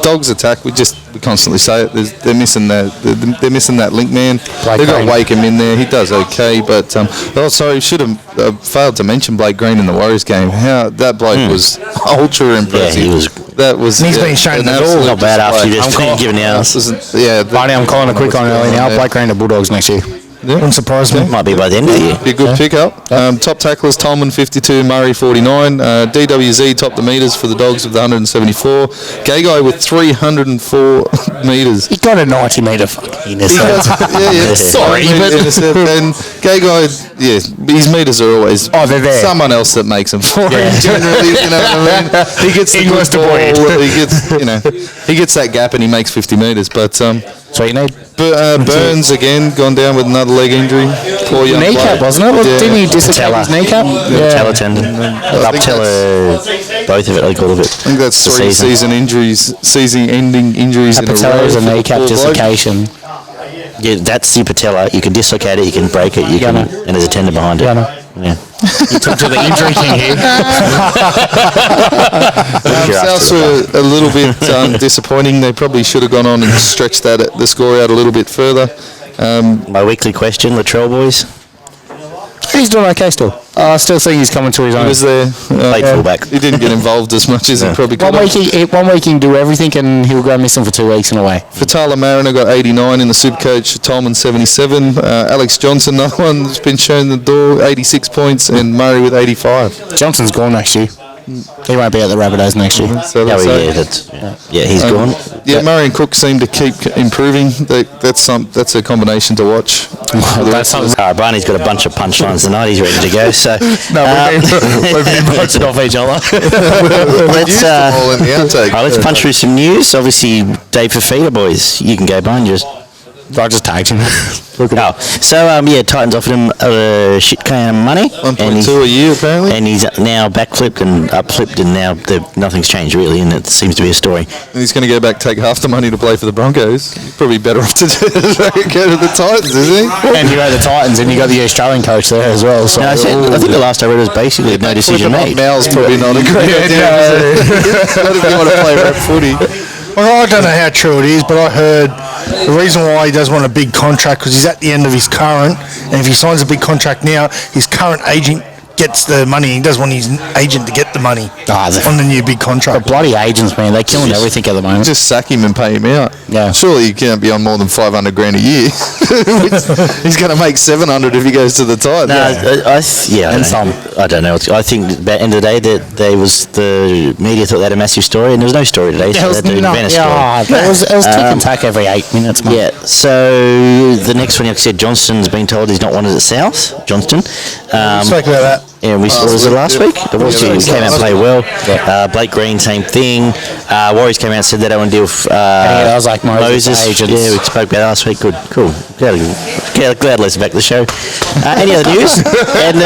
Dogs attack. We constantly say it. They're missing that link man. They've got Wakeham in there. He does okay, but should have failed to mention Blake Green in the Warriors game. How that bloke was ultra impressive. Yeah, he was. That was. He's been shown an the door. absolute Not bad after you display. just given ours. Barney, I'm calling a quick on early now. Blake Green to Bulldogs next year. Wouldn't surprise me. Might be by the end of the year. Be a good pickup. Top tacklers, Tolman 52, Murray 49. DWZ topped the metres for the Dogs with 174. Gagai with 304 metres. He got a 90-metre fucking intercept. Sorry, but then Gagai, his metres are always they're there. someone else that makes them for him. Generally, you know what I mean? He gets the English good to ball, point. he gets that gap and he makes 50 metres. But So you need Burns again gone down with another leg injury. Poor young kneecap, bloke. wasn't it? Yeah. Didn't he dislocate his kneecap? Patella tendon. Patella, both of it, I call it. I think that's The three season-ending injuries in a row. Patella is a for the kneecap poor bloke. dislocation. Yeah, that's the patella. You can dislocate it, you can break it, and there's a tendon behind it. Yeah. You took to the injury king here. Souths were a little bit disappointing. They probably should have gone on and stretched the score out a little bit further. My weekly question, Latrell boys. He's doing okay still. I still think he's coming to his He own. was there. Played fullback. He didn't get involved as much as he probably could One have. week he can do everything and he'll go missing for 2 weeks in a way. Fatala Mariner got 89 in the Supercoach. Tolman 77. Alex Johnson, another one that's been shown the door, 86 points, and Murray with 85. Johnson's gone next year. He won't be at the Rabbitohs next year. So He's gone. Yeah, Murray and Cook seem to keep improving. That's a combination to watch. Barney's got a bunch of punchlines tonight. He's ready to go. So We've been bouncing off each other. let's punch through some news. Obviously, Dave Fafita, boys. You can go behind yours. I just tagged him. Titans offered him a shit can of money. 1.2 a year, apparently. And he's now backflipped and upflipped, and now nothing's changed, really, and it seems to be a story. And he's going to go back, take half the money to play for the Broncos. He's probably better off to go to the Titans, is he? And you got the Titans and you got the Australian coach there as well. So I think the last I read was basically no decision made. Mal's probably not a great idea. Not if you want to play rep footy. Well, I don't know how true it is, but I heard the reason why he does want a big contract because he's at the end of his current, and if he signs a big contract now, his current agent gets the money. He does want his agent to get the money on the new big the contract. bloody agents, man, they're killing everything at the moment. Just sack him and pay him out. Yeah. Surely he can't be on more than 500 grand a year. He's going to make 700 if he goes to the Titans. I don't know. I think at the end of the day that the media thought they had a massive story, and there was no story today. So they had to invent a story. It was tick and tack every 8 minutes, man. Yeah, so the next one, like I said, Johnston's been told he's not wanted at South. Johnston. Spoke about that. Yeah, was it last week? It was. He came out and played well. Blake Green, same thing. Warriors came out and said they don't want to deal with that was like Moses. Yeah, we spoke about last week. Good, cool. Glad to listen back to the show. Any other news? and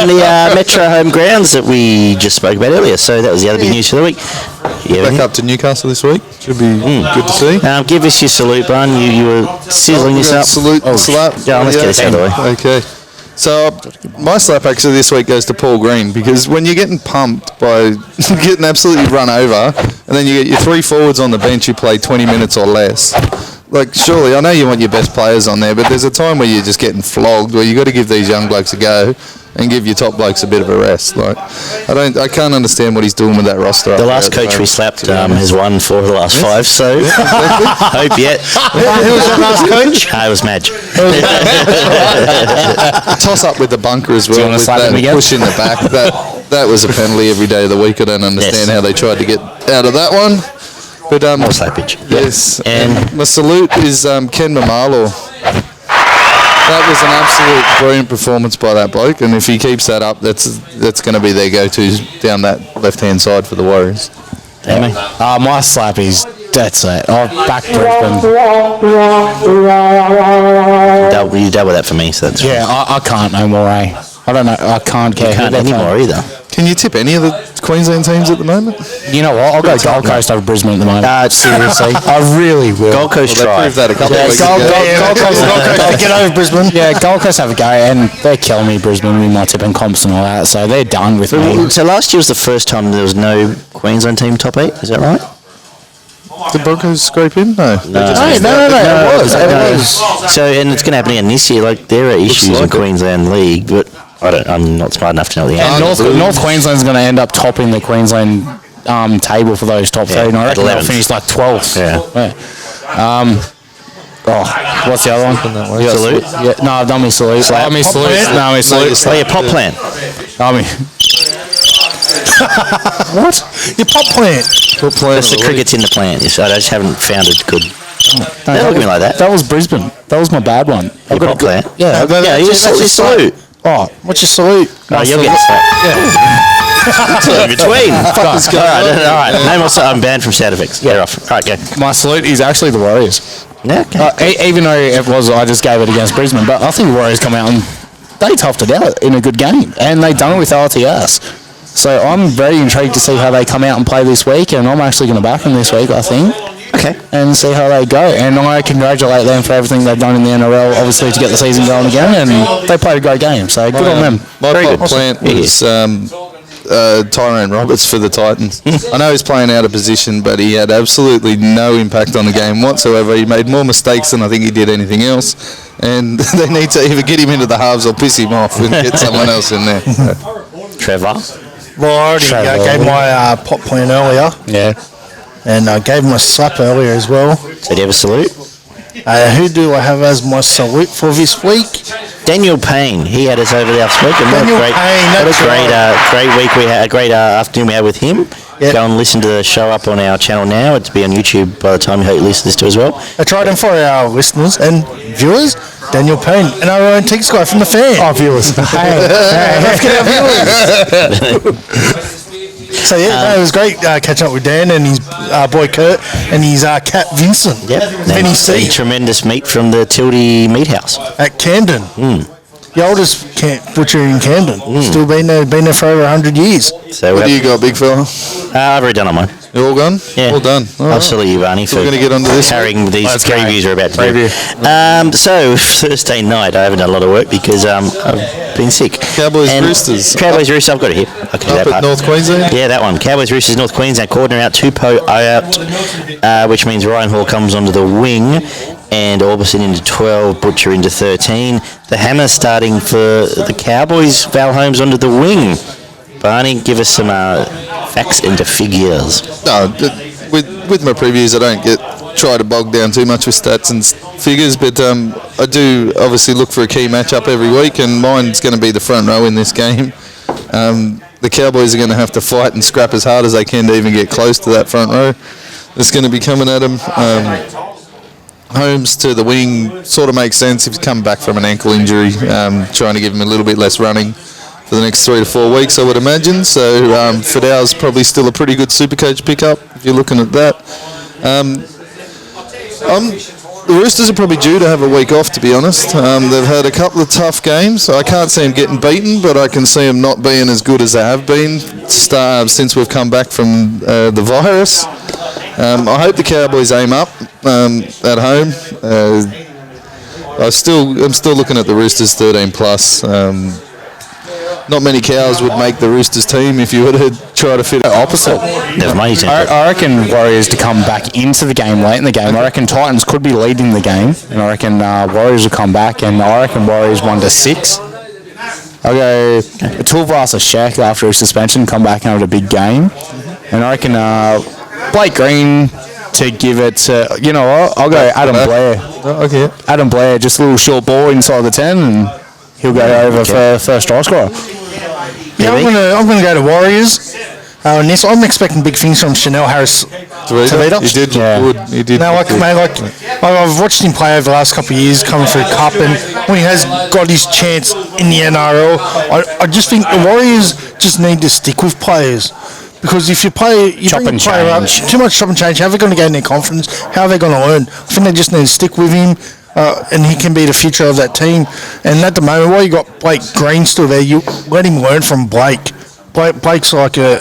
the Metro home grounds that we just spoke about earlier. So that was the other big news for the week. Back up to Newcastle this week. Should be good to see. Give us your salute, Brian. You were sizzling this up. Salute, slap. Yeah, let's get this out of the way. Okay. So my slap actually this week goes to Paul Green, because when you're getting pumped by getting absolutely run over, and then you get your 3 forwards on the bench who play 20 minutes or less, like, surely, I know you want your best players on there, but there's a time where you're just getting flogged, where you got to give these young blokes a go and give your top blokes a bit of a rest. Like, I can't understand what he's doing with that roster. The last coach we slapped has won 4 of the last 5, so hope yet. Who was that last coach? It was Madge. Toss up with the bunker as well, with that push in the back. That was a penalty every day of the week. I don't understand how they tried to get out of that one. But more slappage. Yes, and my salute is Ken Mamalo. That was an absolute brilliant performance by that bloke, and if he keeps that up, that's going to be their go-to down that left-hand side for the Warriors. My slap is that's it. I've back Brisbane. You double that for me, so that's I can't no more. I don't know. I can't care. You can't anymore either. Can you tip any of the Queensland teams at the moment? You know what? I'll go Gold Coast over Brisbane at the moment. Seriously, I really will. Gold Coast They proved that a couple of weeks ago. Gold Coast Get over Brisbane. Yeah, Gold Coast have a go, and they're killing me, Brisbane, with my tipping comps and all that, so they're done with me. So last year was the first time there was no Queensland team top 8, is that right? Did Broncos scrape in? No. No. It was. So, and it's going to happen again this year. Like, there are issues in Queensland League, but I'm not smart enough to know the answer. And North Queensland's going to end up topping the Queensland table for those top 3, and I reckon they'll finish like 12th. Yeah. What's the other one? Salute? Yeah, no, I've done me salute. Slap. Me salute. No, me salute. Oh, yeah, pop plant. What? Your pop plant. That's the crickets in the plant. I just haven't found it good. Don't look at me like that. That was Brisbane. That was my bad one. Your pop plant? Yeah. You salute. Oh, what's your salute? Oh, you'll get slapped. Yeah. In between. All right. Name also, I'm banned from sound effects. Get it off. All right, go. My salute is actually the Warriors. Yeah, okay. Even though it was, I just gave it against Brisbane, but I think the Warriors come out and they toughed it out in a good game, and they done it with RTS. So I'm very intrigued to see how they come out and play this week, and I'm actually going to back them this week, I think. Okay. And see how they go. And I congratulate them for everything they've done in the NRL, obviously, to get the season going again, and they played a great game, so good on them. My pop plant was Tyrone Roberts for the Titans. I know he's playing out of position, but he had absolutely no impact on the game whatsoever. He made more mistakes than I think he did anything else, and they need to either get him into the halves or piss him off and get someone else in there. Trevor? Well, I already gave my pop plant earlier. Yeah. And I gave him a slap earlier as well. So do you have a salute? Who do I have as my salute for this week? Daniel Payne. He had us over last week. And what a great week we had, a great afternoon we had with him. Yep. Go and listen to the show up on our channel now. It'll be on YouTube by the time you listen to this too as well. I tried him for our listeners and viewers. Daniel Payne and our own Tigs guy from the fan. Oh, viewers. Hey, viewers. So it was great catching up with Dan and his boy Kurt and his cat Vincent. Yep. Vinny C. A tremendous meat from the Tildy Meat House at Camden. The oldest butcher in Camden. Still been there for over 100 years. So what do you got, big fella? I've already done on mine. You all gone? Yeah. All done. I'll salute you, Barney, for going to get onto this carrying these previews we're about to do. So, Thursday night, I haven't done a lot of work because I've been sick. Cowboys Roosters. Cowboys Roosters, I've got it here. I can do that part. North Queensland? Yeah, that one. Cowboys Roosters, North Queensland. Cordner out, Tupou out, which means Ryan Hall comes onto the wing, and Orbison into 12, Butcher into 13. The hammer starting for the Cowboys, Val Holmes onto the wing. Barney, give us some facts into figures. No, with my previews, I don't try to bog down too much with stats and figures, but I do obviously look for a key matchup every week, and mine's going to be the front row in this game. The Cowboys are going to have to fight and scrap as hard as they can to even get close to that front row. It's going to be coming at them. Holmes to the wing sort of makes sense if he's come back from an ankle injury, trying to give him a little bit less running for the next 3 to 4 weeks, I would imagine. So Fidau's probably still a pretty good Supercoach pickup if you're looking at that. The Roosters are probably due to have a week off, to be honest. They've had a couple of tough games. I can't see them getting beaten, but I can see them not being as good as they have been since we've come back from the virus. I hope the Cowboys aim up at home. I'm still looking at the Roosters 13 plus. Not many Cows would make the Roosters team if you were to try to fit it opposite. I reckon Warriors to come back into the game late in the game. I reckon Titans could be leading the game, and I reckon Warriors will come back, and I reckon Warriors 1-6. I'll go Tulvasa Shaq after his suspension, come back and have a big game, and I reckon Blake Green to give it to, you know what, I'll go Adam Blair. Okay. Adam Blair, just a little short ball inside the 10, and he'll go over for first try scorer. Yeah, I'm gonna go to Warriors. And this, I'm expecting big things from Chanel Harris. Tavita. He did look good. He did. Now, I've watched him play over the last couple of years, coming through Cup, and when he has got his chance in the NRL, I just think the Warriors just need to stick with players. Because if you bring a player up, too much chop and change, how are they going to gain their confidence? How are they going to learn? I think they just need to stick with him. And he can be the future of that team. And at the moment, while you got Blake Green still there, you let him learn from Blake. Blake's like a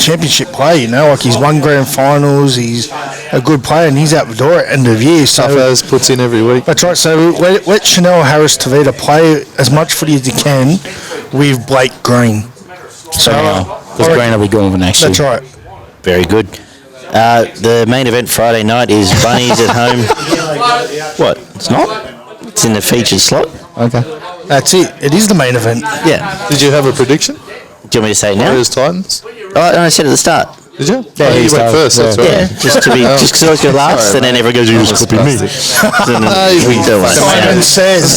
championship player, you know, like he's won grand finals, he's a good player, and he's out the door at end of year. So As puts in every week. That's right. So let Chanel Harris Tavita play as much footy as he can with Blake Green. Because Green will be going for next year. That's right. Very good. The main event Friday night is Bunnies at home. What? It's not? It's in the featured slot. Okay. That's it. It is the main event. Yeah. Did you have a prediction? Do you want me to say it now? Warriors Titans? Oh, I said at the start. Did you? Yeah, you went first. That's right. Yeah, just because I always go last, and then everyone goes, "You just copy me." Simon says.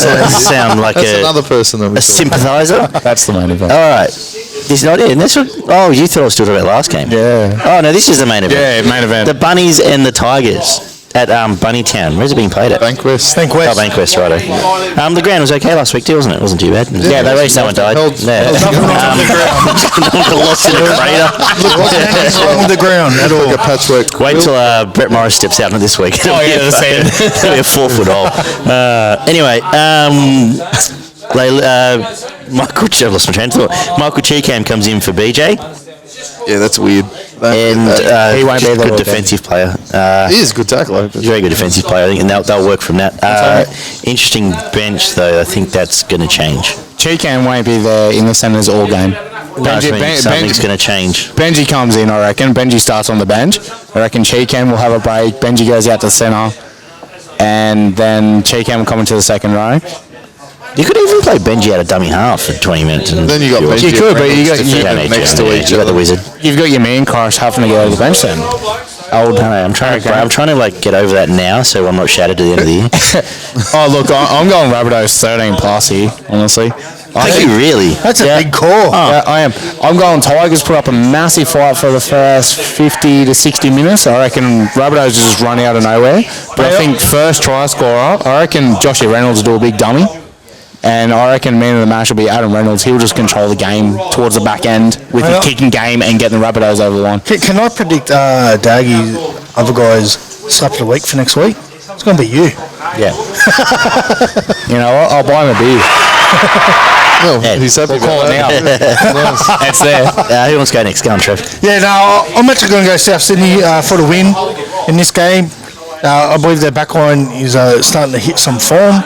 Sound like That's another person that we a saw. sympathiser. That's the main event. All right. This is not it. And that's what, you thought I was still talking about last game. Yeah. Oh, no, this is the main event. Yeah, main event. The Bunnies and the Tigers at Bunnytown. Where's it being played at? Bankwest. Oh, Bankwest, righto. The ground was okay last week too, wasn't it? It wasn't too bad. Yeah, they raced. No one died. Lost in the crater. What's wrong with the ground at all? Like a patchwork. Wait till Brett Morris steps out this week. Oh, yeah, the same. It'll be a 4-foot hole. Anyway, Michael Cheekham comes in for BJ. Yeah, that's weird. And he won't be good defensive player. He is a good tackler. He's a very good defensive player, I think, and they'll work from that. Interesting bench, though. I think that's going to change. Cheekham won't be there in the centres all game. Something's going to change. Benji comes in, I reckon. Benji starts on the bench. I reckon Cheekham will have a break. Benji goes out to centre. And then Cheekham will come into the second row. You could even play Benji out of dummy half for 20 minutes. And then you got Benji. You could, but you got next to each you got other. the wizard. You've got your man Kosh having to go to the bench then. I'm trying to get over that now, so I'm not shattered to the end of the year. Oh look, I'm going Rabbitohs 13 plus here, honestly. Are you really? That's a big call. Yeah, I am. I'm going Tigers put up a massive fight for the first 50 to 60 minutes. I reckon Rabbitohs just run out of nowhere. But I think first try scorer, I reckon Joshy Reynolds will do a big dummy. And I reckon man of the match will be Adam Reynolds. He'll just control the game towards the back end with his kicking game and getting the Rabbitohs over the line. Can I predict Daggy, other guys, slap of the week for next week? It's going to be you. Yeah. You know what? I'll buy him a beer. Well, he's happy Call it now. It's there. Who wants to go next? Go on, Trev. Yeah, no, I'm actually going to go South Sydney for the win in this game. I believe their backline is starting to hit some form,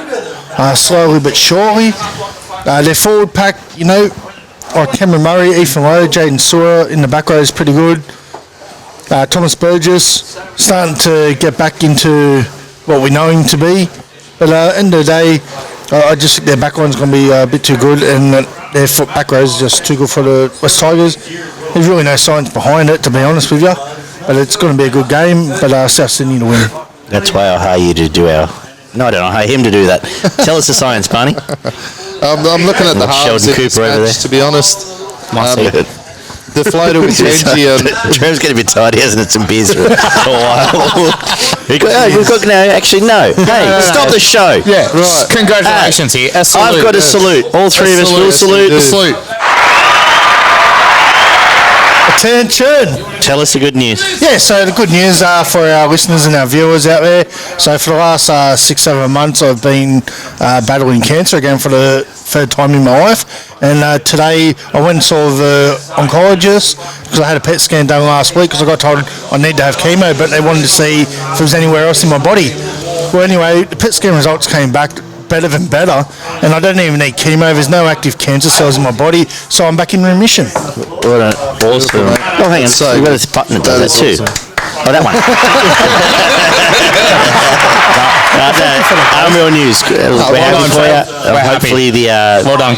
slowly but surely. Their forward pack, you know, like Cameron Murray, Ethan Lowe, Jaden Sawyer in the back row is pretty good. Thomas Burgess starting to get back into what we know him to be. But at the end of the day, I just think their backline's going to be a bit too good, and their back row is just too good for the West Tigers. There's really no science behind it, to be honest with you. But it's going to be a good game, but South Sydney to win. That's why I hire you to do our... No, I don't. I hire him to do that. Tell us the science, Barney. I'm looking at the halves in this match, to be honest. The floater with Benji and... Trev's getting a bit tired. He hasn't had some beers for a while. We've got no. Actually, no. Hey, stop the show. Yeah, right. Congratulations here. A salute. I've got a salute. All three of us will salute. Salute. Attention! Tell us the good news. Yeah, so the good news for our listeners and our viewers out there. So for the last 6-7 months, I've been battling cancer again for the third time in my life. And today I went and saw the oncologist because I had a PET scan done last week because I got told I need to have chemo, but they wanted to see if there was anywhere else in my body. Well, anyway, the PET scan results came back better than better, and I don't even need chemo. There's no active cancer cells in my body, so I'm back in remission. Well, awesome. Oh, hang on. So You've got this button that does that too. Awesome. Oh, that one. Unreal news. We're happy for you. Hopefully the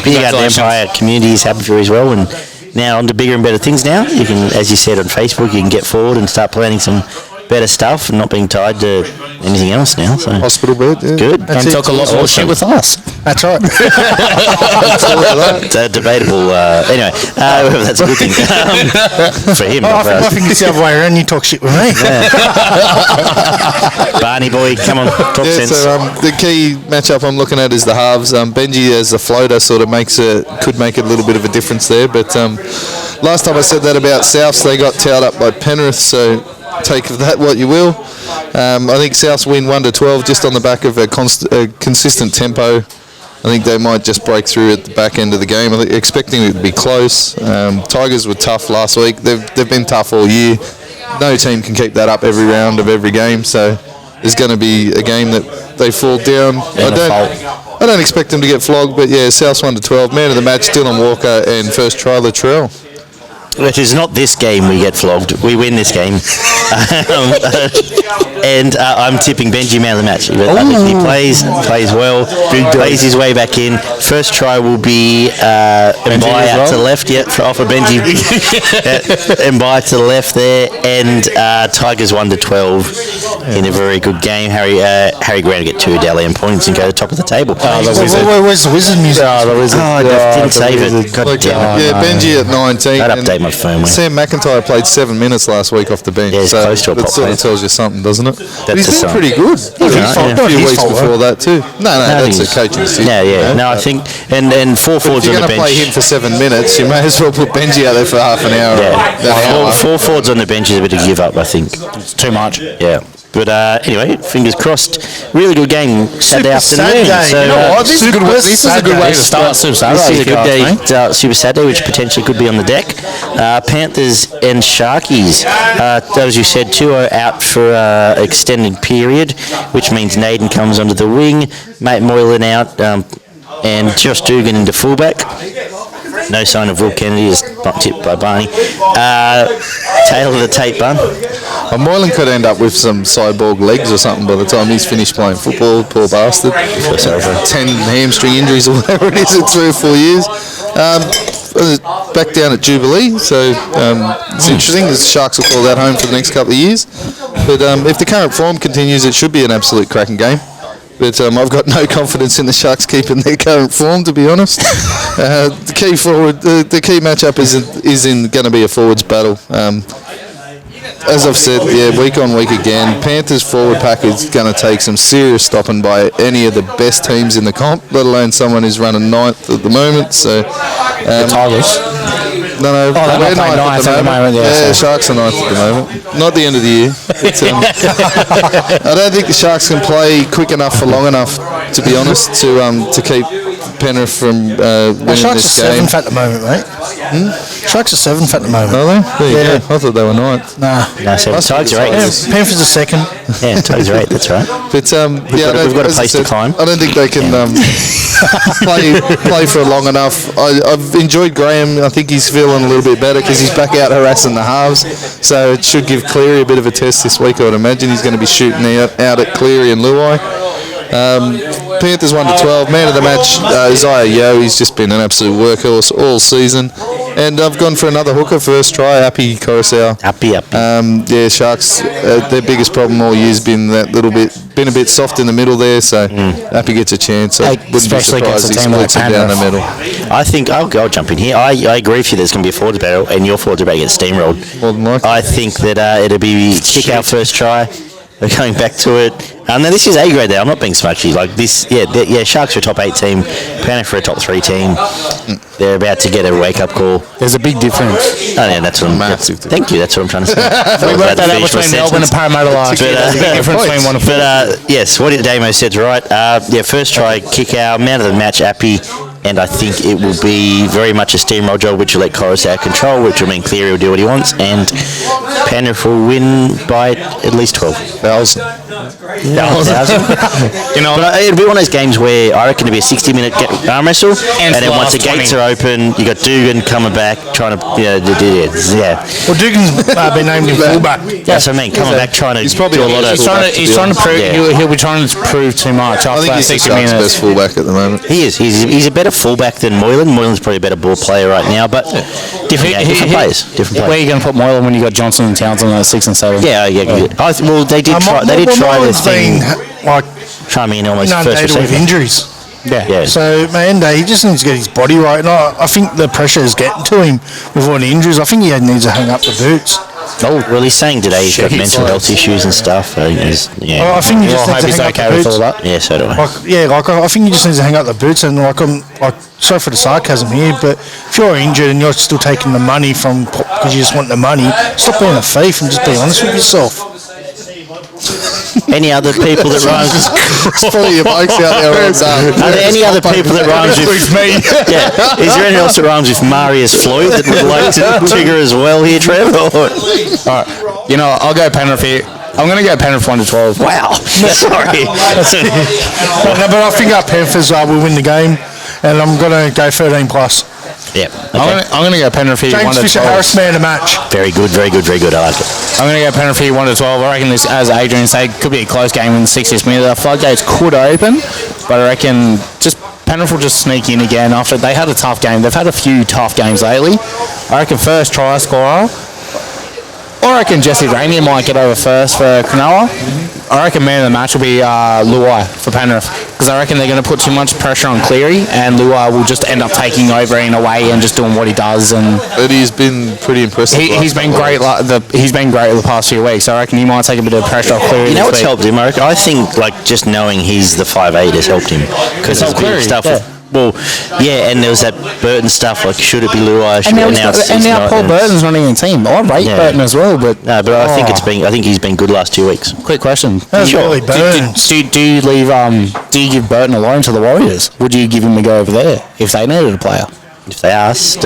Big Garden Empire community is happy for you as well. And now on to bigger and better things now. You can, as you said on Facebook, you can get forward and start planning some better stuff and not being tied to anything else now. So Hospital bed, yeah. good. And talk a lot more shit with us. That's right. It's debatable. Anyway, that's a good thing for him. I think it's the other way around. You talk shit with me. Barney boy, come on, talk sense. So the key matchup I'm looking at is the halves. Benji as a floater sort of could make a little bit of a difference there. But last time I said that about Souths, they got towed up by Penrith. So take of that what you will. I think Souths win 1-12 just on the back of a consistent tempo. I think they might just break through at the back end of the game. I think expecting it to be close. Tigers were tough last week. They've been tough all year. No team can keep that up every round of every game. So there's going to be a game that they fall down. I don't expect them to get flogged, but yeah, Souths 1-12. Man of the match, Dylan Walker, and first try Latrell. It is not this game we get flogged. We win this game. And I'm tipping Benji man of the match. I think he plays well, plays his way back in. First try will be Mbai out to the left, off of Benji. Mbai to the left there. And Tigers 1-12 in a very good game. Harry Grant will get 2 Dalian points and go to the top of the table. Where's the Wizard music? I didn't save it. God damn it. Yeah, Benji at 19. I'd update my firmware. Sam McIntyre played 7 minutes last week off the bench. Yeah, so close to a that pop sort of player. tells you something, doesn't it? But he's a been sign. pretty good. A few weeks before that too. No, that's a coaching decision. Yeah. No, I think and 4 forwards If you're on the going to play bench. him for 7 minutes, you may as well put Benji out there for half an hour. Yeah, 4 forwards on the bench is a bit of give up, I think. It's too much. Yeah. But anyway, fingers crossed. Really good game Saturday afternoon. Saturday. So, You know what? This is a good way to start Super Saturday. This is a good day to start Super Saturday, which potentially could be on the deck. Panthers and Sharkies. As you said, 2 are out for extended period, which means Naden comes onto the wing, Mate Moylan out, and Josh Dugan into fullback. No sign of Will Kennedy, is not tipped by Barney. Tail of the tape bun. Moylan could end up with some cyborg legs or something by the time he's finished playing football, poor bastard. 10 hamstring injuries or whatever it is in 3 or 4 years. Back down at Jubilee, so it's interesting. The Sharks will call that home for the next couple of years. But if the current form continues, it should be an absolute cracking game. But I've got no confidence in the Sharks keeping their current form, to be honest. The key matchup is going to be a forwards battle. As I've said, week on week again, Panthers forward pack is going to take some serious stopping by any of the best teams in the comp, let alone someone who's running 9th at the moment. So, The Tigers. No, they're we're playing 9th at the moment. yeah, Sharks are 9th at the moment. Not the end of the year. But, I don't think the Sharks can play quick enough for long enough, to be honest, to keep Penrith from winning Sharks this are game. 7th at the moment, mate. Sharks are 7th at the moment. Are they? There you go. I thought they were 9th. Nah. No, so Tigers are 8. Panthers are 2nd. Yeah, Tigers are 8, that's right. But we've got a place to climb. I don't think they can play for long enough. I've enjoyed Graham. I think he's feeling a little bit better because he's back out harassing the halves. So it should give Cleary a bit of a test this week. I would imagine he's going to be shooting out at Cleary and Luai. Panthers 1-12. Man of the match, Isaiah Yeo. He's just been an absolute workhorse all season. And I've gone for another hooker first try, Appy Coruscant. Happy. Sharks, their biggest problem all year's been a bit soft in the middle there, so Appy gets a chance. So wouldn't be especially surprised against a he team like splits it down the Penrith. middle. I think I'll jump in here. I agree with you. There's going to be a forwards battle, and your forwards are about to get steamrolled. More than likely. I think that it'll be kick out first try. We're going back to it. Now this is A grade there. I'm not being smudgy. Like this, Sharks are a top 8 team. Penrith for a top 3 team. They're about to get a wake up call. There's a big difference. Oh yeah, that's what I'm. Massive Thank you. That's what I'm trying to say. We worked that out between Melbourne and Parramatta last year. There's a big difference between one and four. But yes, what Damo said's right. First try kick out, man of the match, Appy. And I think it will be very much a steamroll job, which will let Corus out of control, which will mean Cleary will do what he wants, and Penrith will win by at least 12,000. But it'll be one of those games where I reckon it'll be a 60-minute arm wrestle, and then once the gates are open, you got Dugan coming back, trying to, Well, Dugan's been named in fullback. That's what I mean, coming back, trying to He's probably do a lot of... He's trying to prove, he'll be trying to prove too much I after think that he's the 60 Sharks' minutes. best fullback at the moment. He is. He's a better fullback than Moylan. Moylan's probably a better ball player right now, but different players. Where are you going to put Moylan when you got Johnson and Townsend at 6 and 7? Yeah. Well, they did try. They did try their thing. Like Try me in almost first inundated with receiver. injuries. Yeah. So, man, he just needs to get his body right. And I think the pressure is getting to him with all the injuries. I think he needs to hang up the boots. Oh, well, he's saying today he's got mental health issues and stuff. I think he just needs to hang up the boots. Yeah, so do I. I think he just needs to hang up the boots. And sorry for the sarcasm here, but if you're injured and you're still taking the money because you just want the money, stop being a thief and just be honest with yourself. Any other people that rhymes with... Probably your bikes out there all day. Are there any other people that rhymes with... me. Yeah. Is there anything else that rhymes with Marius Floyd that would like to trigger as well here, Trev? All right. I'll go Penrith here. I'm going to go Penrith 1 to 12. Wow. Sorry. No, but I think our Panthers will win the game, and I'm going to go 13 plus. Yeah. Okay. I'm going to go Penrith here 1 James to 12. Fisher Harris man of the match. Very good. I like it. I'm going to go Penrith here 1 to 12. I reckon this, as Adrian said, could be a close game in the 60th minute. The floodgates could open, but I reckon just Penrith will just sneak in again after they had a tough game. They've had a few tough games lately. I reckon first try scorer. I reckon Jesse Rainier might get over first for Cronulla. I reckon man of the match will be Luai for Penrith, because I reckon they're going to put too much pressure on Cleary, and Luai will just end up taking over in a way and just doing what he does. But he's been pretty impressive. He's been great. He's been great the past few weeks. So I recken he might take a bit of pressure off Cleary. You know what's helped him, Eric? I think just knowing he's the 5'8" has helped him, because there's a bit of stuff. Yeah. Well, yeah, and there was that Burton stuff. Like, should it be Luai? And now Paul Burton's not even a team. I rate Burton as well, but no. But I think he's been good last 2 weeks. Quick question: Really Burns. Do you leave? Do you give Burton a loan to the Warriors? Would you give him a go over there if they needed a player? If they asked,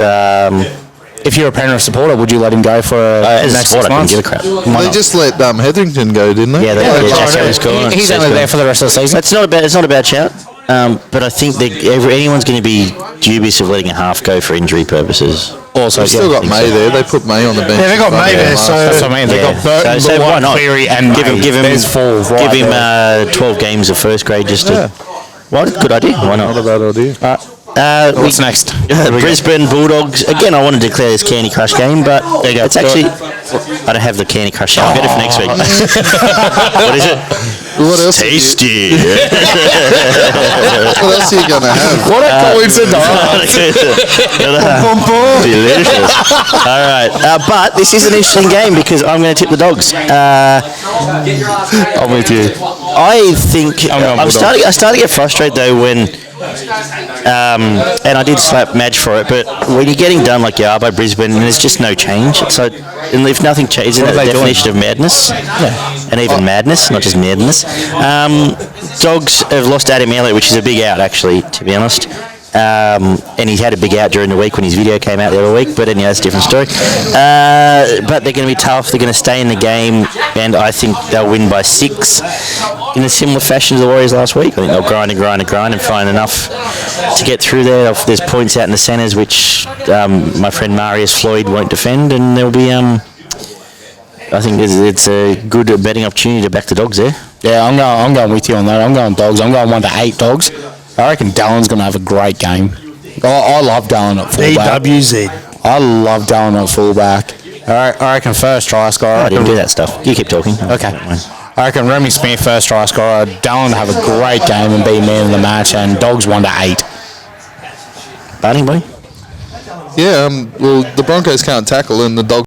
if you're a Penrith supporter, would you let him go for as the a next supporter, 6 months? I couldn't give a crap. They just let Hetherington go, didn't they? Yeah, Jack Harris calling it. He's only there for the rest of the season. It's not a bad shout. But I think that anyone's going to be dubious of letting a half go for injury purposes. Also, They've still got May there. They put May on the bench. Yeah, they got May there, so that's what I mean. They got Burton, so why not? Cleary, and give him There's four. Right give him 12 games of first grade just to. What? Good idea. Why not? Not a bad idea. What's next? Brisbane Bulldogs. Again, I want to declare this Candy Crush game, but it's actually... I don't have the Candy Crush game. I'll get it for next week. What is it? What else? Tasty. What else are you going to have? What a coincidence. Delicious. All right. But this is an interesting game because I'm going to tip the Dogs. I'm with you. I think I started to get frustrated though when and I did slap Madge for it, but when you're getting done like you are by Brisbane and there's just no change, so if nothing changes, isn't that the definition of madness? Yeah. And even madness, not just madness. Dogs have lost Adam Elliott, which is a big out actually, to be honest. And he had a big out during the week when his video came out the other week, but anyway, that's a different story. But they're going to be tough, they're going to stay in the game, and I think they'll win by 6 in a similar fashion to the Warriors last week. I think they'll grind and find enough to get through there. There's points out in the centres which my friend Marius Floyd won't defend, and there'll be I think it's a good betting opportunity to back the Dogs there. Yeah, I'm going with you on that. I'm going Dogs. I'm going 1 to 8 Dogs. I reckon Dallin's going to have a great game. I love Dallin at fullback. DWZ. I love Dallin at fullback. I reckon first try scorer. I didn't do that stuff. You keep talking. Okay. I reckon Remy Smith first try scorer. Dallin to have a great game and be man of the match, and Dogs 1 to 8. Barney, boy? Yeah, well, the Broncos can't tackle and the Dogs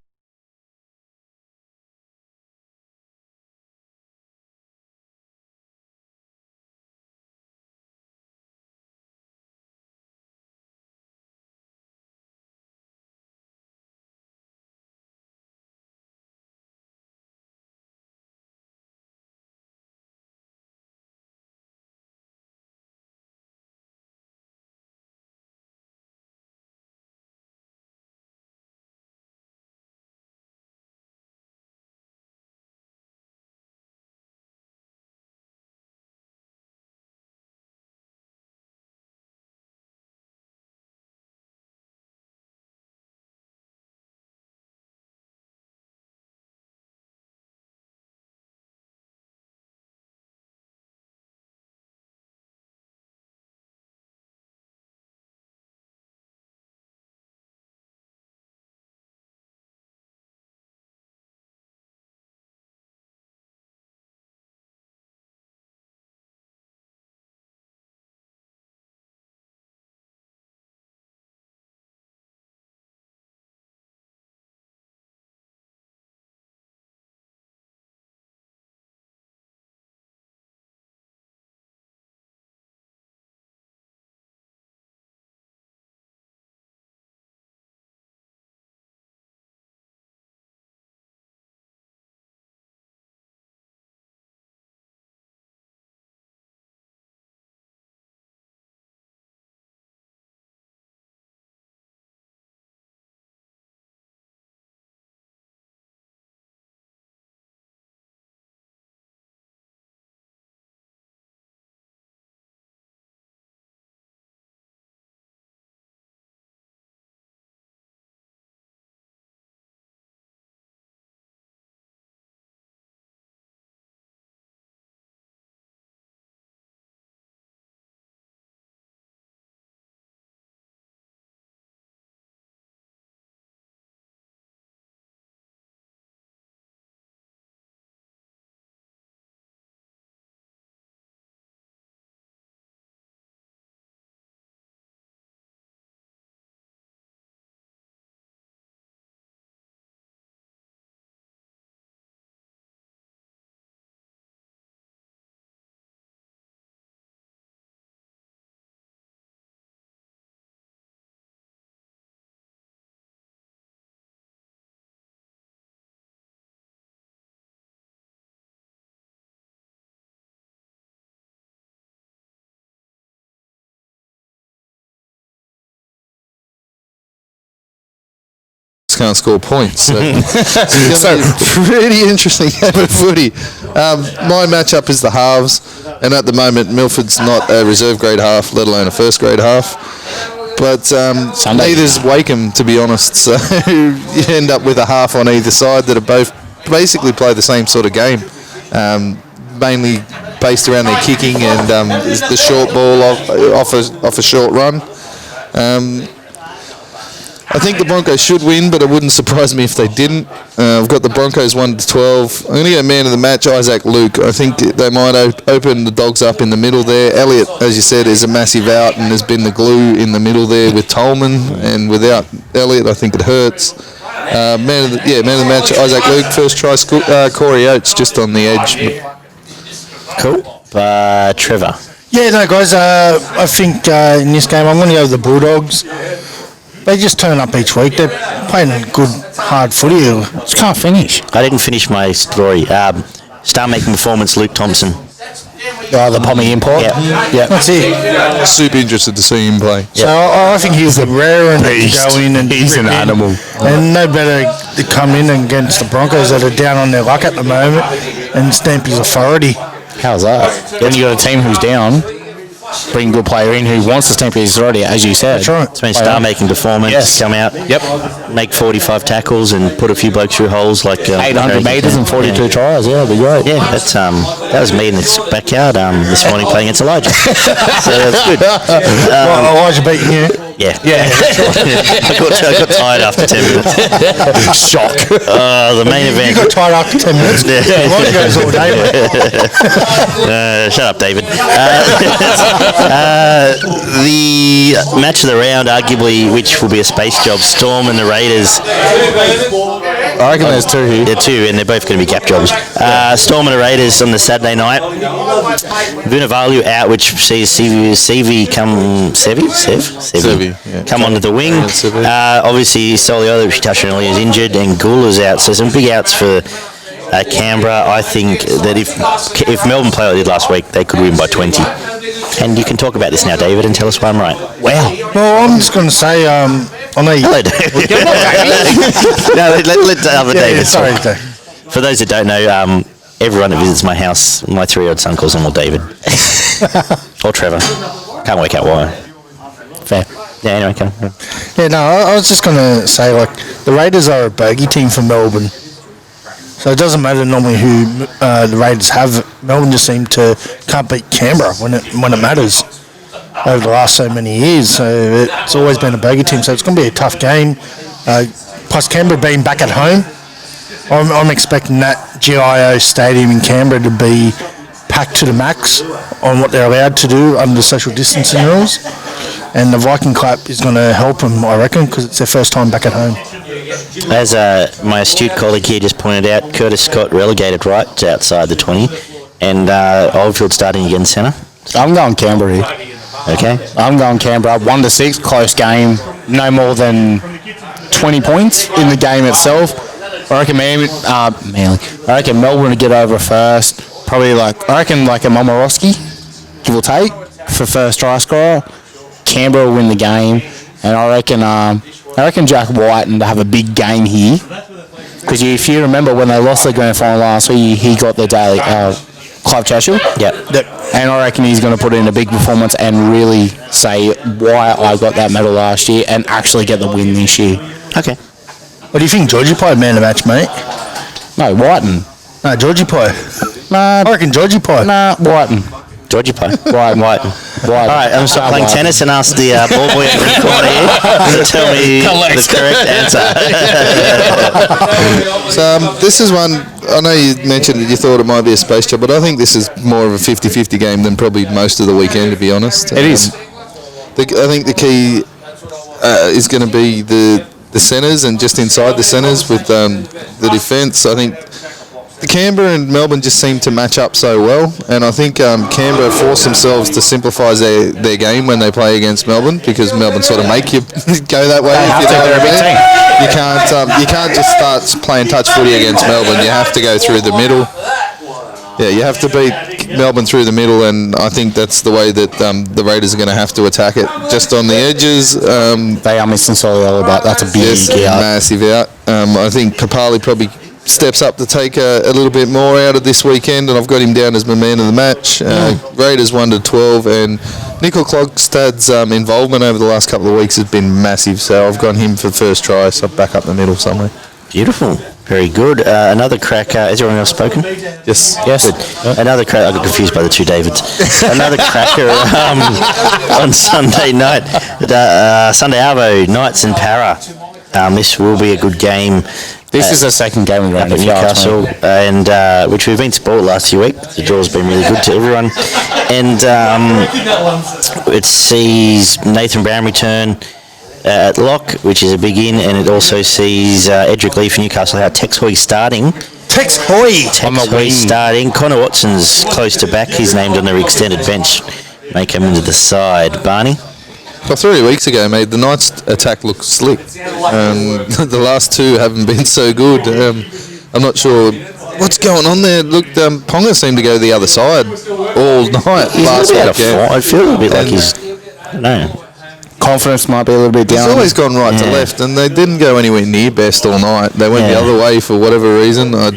can't score points. So it's going to be a pretty interesting game of footy. My matchup is the halves, and at the moment Milford's not a reserve grade half, let alone a first grade half. But neither's Wakeham, to be honest. So you end up with a half on either side that are both basically play the same sort of game, mainly based around their kicking and the short ball off a short run. I think the Broncos should win, but it wouldn't surprise me if they didn't. I've got the Broncos 1-12. I'm going to get man of the match, Isaac Luke. I think they might open the Dogs up in the middle there. Elliott, as you said, is a massive out and has been the glue in the middle there with Tolman. And without Elliott, I think it hurts. Man of the match, Isaac Luke. First try, Corey Oates just on the edge. Cool. Trevor. Yeah, no, guys, I think in this game I'm going to go with the Bulldogs. They just turn up each week. They're playing good, hard footy. Just can't finish. I didn't finish my story. Star-making performance, Luke Thompson. The Pommy import. Yeah. That's it. Super interested to see him play. So I think he's a rare and to go in and he's an animal. And no better to come in against the Broncos that are down on their luck at the moment and stamp his authority. How's that? Then you got a team who's down, bring a good player in who wants to stamp his authority, as you said. That's right. It's been star-making performance. Come out. Yep. Make 45 tackles and put a few blokes through holes like 800 metres and 42 tries. Yeah, that'd be great. Yeah, that's that was me in the backyard this morning playing against Elijah. So that's good. Elijah beating you. Yeah. I got tired after 10 minutes. Shock. The main event. You got tired after 10 minutes. Elijah goes all day, mate. Shut up, David. The match of the round, arguably, which will be a space job, Storm and the Raiders. I reckon there's two here. There are two, and they're both going to be gap jobs. Storm and the Raiders on the Saturday night. Vunivalu out, which sees Sevi come... Sevi? Yeah. Come onto the wing. Obviously, Soliola, which we touched on earlier, is injured, and Gula's out. So some big outs for Canberra. I think that if Melbourne play like they did last week, they could win by 20. And you can talk about this now, David, and tell us why I'm right. Wow. Well, I'm just going to say, I know you... Hello, David. No, let other David. Sorry, talk. For those that don't know, everyone that visits my house, my 3-year-old son calls them all David. Or Trevor. Can't work out why. Fair. Yeah, anyway, come on. Yeah, no, I was just going to say, the Raiders are a bogey team for Melbourne. So it doesn't matter normally who the Raiders have. Melbourne just seem to can't beat Canberra when it matters over the last so many years. So it's always been a bogey team. So it's going to be a tough game. Plus Canberra being back at home, I'm expecting that GIO Stadium in Canberra to be packed to the max on what they're allowed to do under social distancing rules. And the Viking clap is going to help them, I reckon, because it's their first time back at home. As my astute colleague here just pointed out, Curtis Scott relegated right outside the 20, and Oldfield starting again centre. I'm going Canberra here. Okay. I'm going Canberra. 1-6, close game. No more than 20 points in the game itself. I reckon I reckon Melbourne to get over first. Probably I reckon a Momorowski, give or take, for first try scorer. Canberra will win the game, and I reckon Jack Whiten to have a big game here. Because if you remember when they lost the grand final last week, he got the daily Clive Churchill. Yep. And I reckon he's going to put in a big performance and really say why I got that medal last year and actually get the win this year. Okay. What do you think, Georgie Pie man of the match, mate? No, Whiten. No, Georgie Pie. Nah, I reckon Georgie Pie. Nah, Whiten. Georgie Pie. Whiten. All right, I'm start playing tennis and ask the ball boy in the corner here to tell me the correct answer. So this is one, I know you mentioned that you thought it might be a space job, but I think this is more of a 50-50 game than probably most of the weekend, to be honest. It is. I think the key is going to be the centres and just inside the centres with the defence. I think the Canberra and Melbourne just seem to match up so well, and I think Canberra force themselves to simplify their game when they play against Melbourne, because Melbourne sort of make you go that way. If you know what I mean. You can't just start playing touch footy against Melbourne. You have to go through the middle. Yeah, you have to beat Melbourne through the middle, and I think that's the way that the Raiders are going to have to attack it. Just on the edges. They are missing Solihull, but that's a big out. Massive out. I think Papali probably steps up to take a little bit more out of this weekend, and I've got him down as my man of the match. Raiders 1-12, and Nickel Klogstad's involvement over the last couple of weeks has been massive, so I've got him for the first try, so back up the middle somewhere. Beautiful. Very good. Another cracker. Has everyone else spoken? Yes. Good. Another cracker. I got confused by the two Davids. Another cracker on Sunday night. Sunday Arvo, Knights and Para. This will be a good game. This is the second game we've run at Newcastle, and which we've been spoiled last few weeks. The draw's been really good to everyone, and it sees Nathan Brown return at lock, which is a big in, and it also sees Edric Lee for Newcastle out. Tex Hoy starting. Tex Hoy starting. Connor Watson's close to back. He's named on the extended bench. May come into the side. Barney? Well, 3 weeks ago, mate, the Knights attack looked slick. The last two haven't been so good. I'm not sure what's going on there. Look, Ponga seemed to go the other side all night last weekend. I feel a bit like he's... I don't know. Confidence might be a little bit down. He's always gone right to left, and they didn't go anywhere near best all night. They went the other way for whatever reason. I'm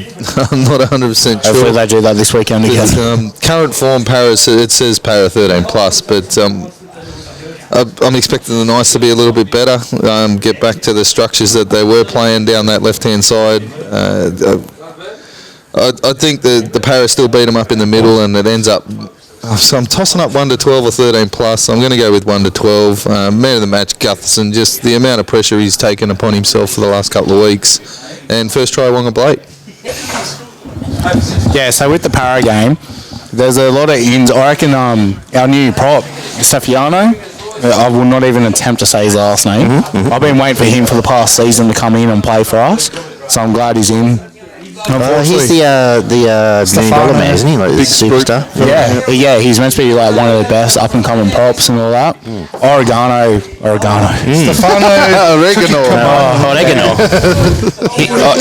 not 100% sure. Hopefully they do that this weekend again. Current form, Paris, it says Para 13+, but I'm expecting the Knights to be a little bit better, get back to the structures that they were playing down that left-hand side. I think the Paris still beat them up in the middle, and it ends up... So I'm tossing up 1-12 or 13+. I'm going to go with 1-12. Man of the match, Gutherson. Just the amount of pressure he's taken upon himself for the last couple of weeks. And first try, Wonga Blake. Yeah, so with the Para game, there's a lot of ins. I reckon our new prop, Safiano, I will not even attempt to say his last name. I've been waiting for him for the past season to come in and play for us, so I'm glad he's in. He's the $1 million man, isn't he? Like big superstar. Yeah, he's meant to be like one of the best up and coming props and all that. Oregano. Stefano Oregano.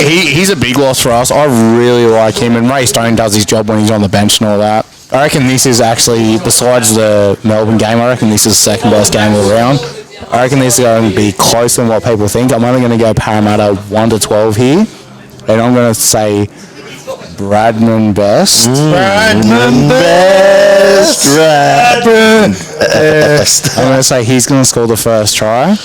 He's a big loss for us. I really like him, and Ray Stone does his job when he's on the bench and all that. I reckon this is actually, besides the Melbourne game, I reckon this is the second best game all round. I reckon this is going to be closer than what people think. I'm only going to go Parramatta 1-12 here. And I'm going to say Bradman Best. Bradman Best. I'm going to say he's going to score the first try.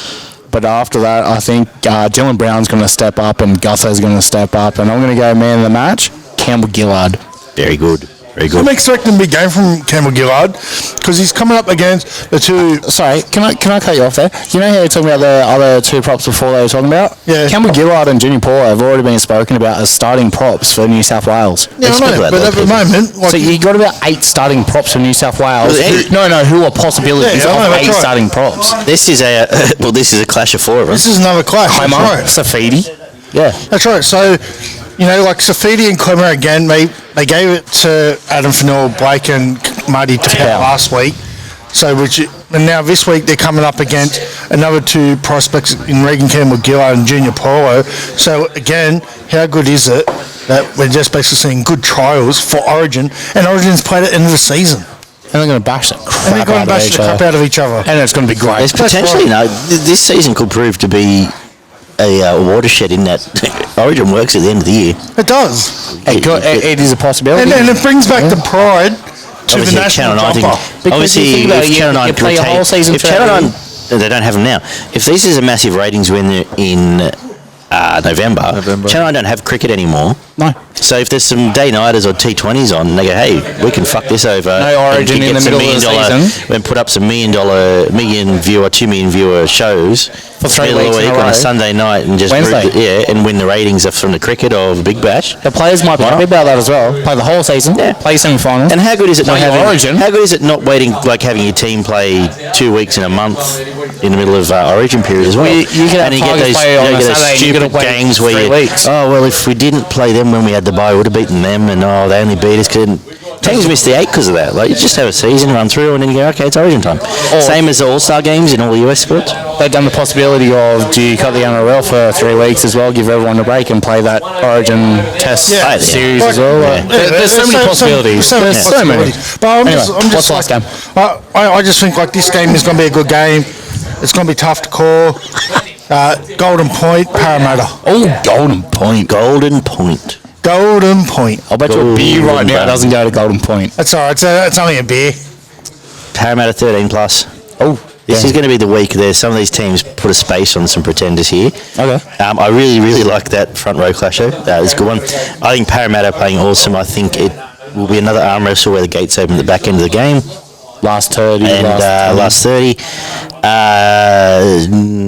But after that, I think Dylan Brown's going to step up and Gutho's going to step up. And I'm going to go man of the match, Campbell Gillard. Very good. Very good. I'm expecting a big game from Campbell Gillard because he's coming up against the two... Sorry, can I cut you off there? You know how you're talking about the other two props before they were talking about? Yeah. Campbell Gillard and Junior Paul have already been spoken about as starting props for New South Wales. Yeah, I know, but at the moment... So you got about 8 starting props for New South Wales. Who are possibilities of 8 starting props. This is a clash of 4 of them. This is another clash. Homer, Safidi. Yeah. That's right. So... You know, like Safidi and Clemmer again, they gave it to Adam Fennell, Blake and Marty Tapau last week. So, and now this week they're coming up against another 2 prospects in Regan Campbell-Gillard and Junior Paulo. So, again, how good is it that we're just basically seeing good trials for Origin, and Origin's played at the end of the season. And they're going to bash the crap out of each other. And it's going to be great. There's potentially, this season could prove to be a watershed in that Origin works at the end of the year. It does. It is a possibility. And it brings back the pride to the national jumper. Obviously, if Channel 9 play a whole season, if Channel 9, they don't have them now. If this is a massive ratings win in November, Channel 9 don't have cricket anymore. No. So if there's some day-nighters or T20s on, they go, hey, we can fuck this over. No Origin in the middle of the season. And put up some $2 million viewer shows for 3 weeks a week on a Sunday night and just and win the ratings from the cricket or the Big Bash. The players might be happy about that as well. Play the whole season. Yeah. Play semi-finals. And how good is it not having Origin? How good is it not waiting, like having your team play 2 weeks in a month in the middle of Origin period as well? You can get those stupid games where if we didn't play them when we had the bye, we would have beaten them, and they only beat us because Teams miss the 8 because of that. Like, you just have a season, run through, and then you go, okay, it's Origin time. Same as the All-Star games in all the US sports. They've done the possibility of, do you cut the NRL for 3 weeks as well, give everyone a break and play that Origin test series as well? There's so many possibilities. There's so many. But Anyway, I'm just what's like, last game? I just think like this game is going to be a good game. It's going to be tough to call. Golden Point, Parramatta. Oh, Golden Point. Golden Point. Golden Point. I'll bet you a beer right now doesn't go to Golden Point. That's all right. It's only a beer. Parramatta 13 plus. Oh, This is going to be the week there. Some of these teams put a space on some pretenders here. Okay. I really, really like that front row clasher. That is a good one. I think Parramatta are playing awesome. I think it will be another arm wrestle where the gates open at the back end of the game. Last 30. And last 30.